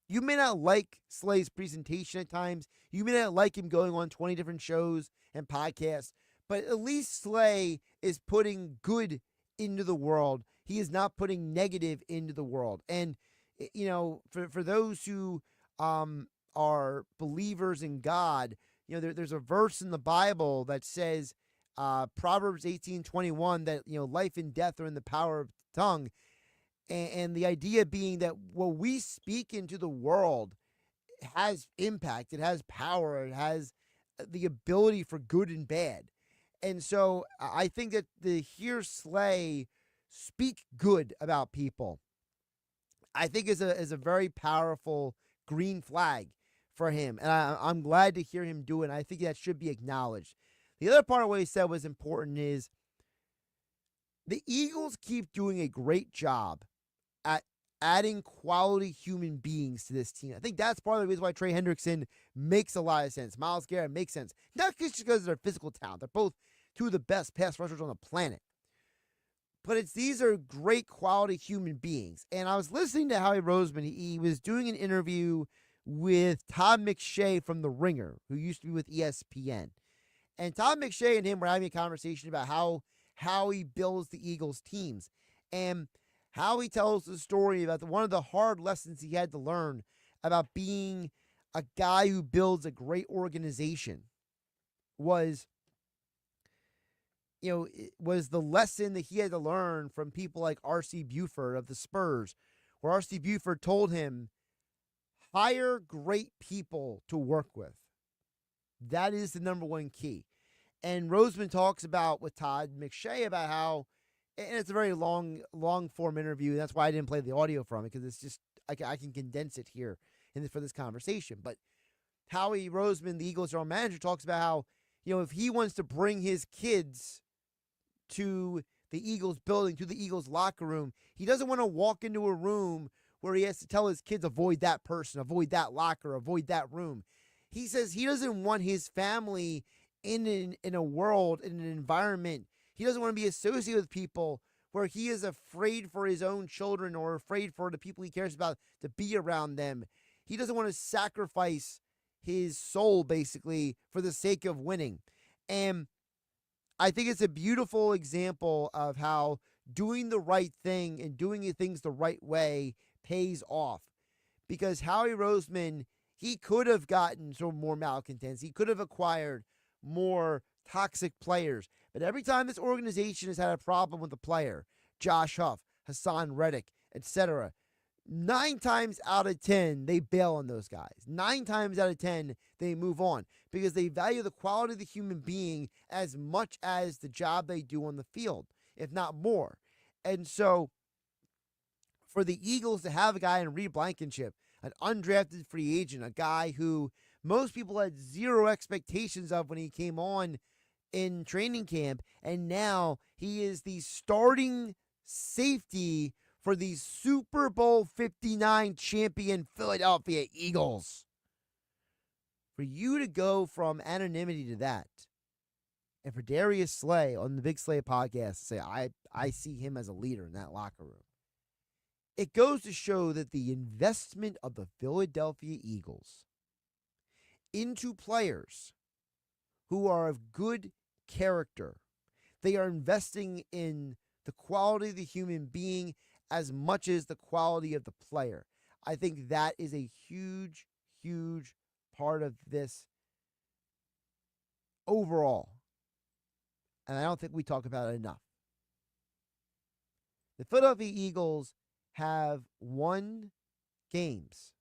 you may not like Slay's presentation at times. You may not like him going on 20 different shows and podcasts, but at least Slay is putting good into the world. He is not putting negative into the world. And, for those who are believers in God, there's a verse in the Bible that says, Proverbs 18:21, that, life and death are in the power of the tongue. And the idea being that what we speak into the world has impact, it has power, it has the ability for good and bad. And so I think that to hear Slay speak good about people, I think is a very powerful green flag for him. And I'm glad to hear him do it. And I think that should be acknowledged. The other part of what he said was important is the Eagles keep doing a great job at adding quality human beings to this team. I think that's part of the reason why Trey Hendrickson makes a lot of sense. Myles Garrett makes sense. Not just because of their physical talent. They're both two of the best pass rushers on the planet. But these are great quality human beings. And I was listening to Howie Roseman. He was doing an interview with Todd McShay from The Ringer, who used to be with ESPN. And Todd McShay and him were having a conversation about how he builds the Eagles teams. And how he tells the story about one of the hard lessons he had to learn about being a guy who builds a great organization was the lesson that he had to learn from people like R.C. Buford of the Spurs, where R.C. Buford told him, hire great people to work with. That is the number one key. And Roseman talks about with Todd McShay about how, and it's a very long form interview, and that's why I didn't play the audio from it, because it's just, I can condense it here for this conversation. But Howie Roseman, the Eagles' general manager, talks about how, if he wants to bring his kids to the Eagles building, to the Eagles locker room, he doesn't want to walk into a room where he has to tell his kids, avoid that person, avoid that locker, avoid that room. He says he doesn't want his family in a world, in an environment. He doesn't want to be associated with people where he is afraid for his own children or afraid for the people he cares about to be around them. He doesn't want to sacrifice his soul, basically, for the sake of winning. And I think it's a beautiful example of how doing the right thing and doing things the right way pays off. Because Howie Roseman, he could have gotten some more malcontents. He could have acquired more toxic players. But every time this organization has had a problem with a player, Josh Huff, Hassan Reddick, etc., 9 times out of 10, they bail on those guys. 9 times out of 10, they move on because they value the quality of the human being as much as the job they do on the field, if not more. And so for the Eagles to have a guy in Reed Blankenship, an undrafted free agent, a guy who most people had zero expectations of when he came on in training camp, and now he is the starting safety for the Super Bowl 59 champion Philadelphia Eagles. For you to go from anonymity to that, and for Darius Slay on the Big Slay podcast to say, I see him as a leader in that locker room, it goes to show that the investment of the Philadelphia Eagles into players who are of good character, they are investing in the quality of the human being as much as the quality of the player. I think that is a huge, huge part of this overall. And I don't think we talk about it enough. The Philadelphia Eagles have won games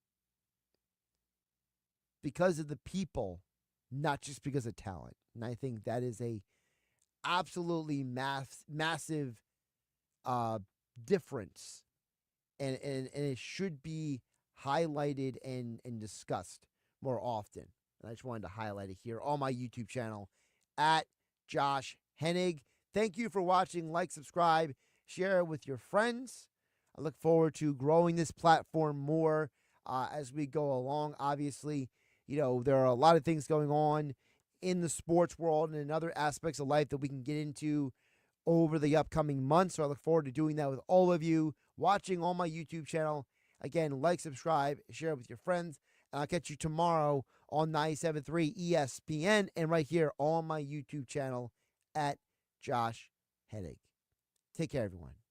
because of the people, not just because of talent. And I think that is a absolutely massive difference. And it should be highlighted and discussed more often. And I just wanted to highlight it here on my YouTube channel at Josh Hennig. Thank you for watching. Like, subscribe, share it with your friends. I look forward to growing this platform more as we go along. Obviously, there are a lot of things going on in the sports world and in other aspects of life that we can get into over the upcoming months. So I look forward to doing that with all of you watching on my YouTube channel. Again, like, subscribe, share it with your friends. And I'll catch you tomorrow on 97.3 ESPN and right here on my YouTube channel at Josh Hennig. Take care, everyone.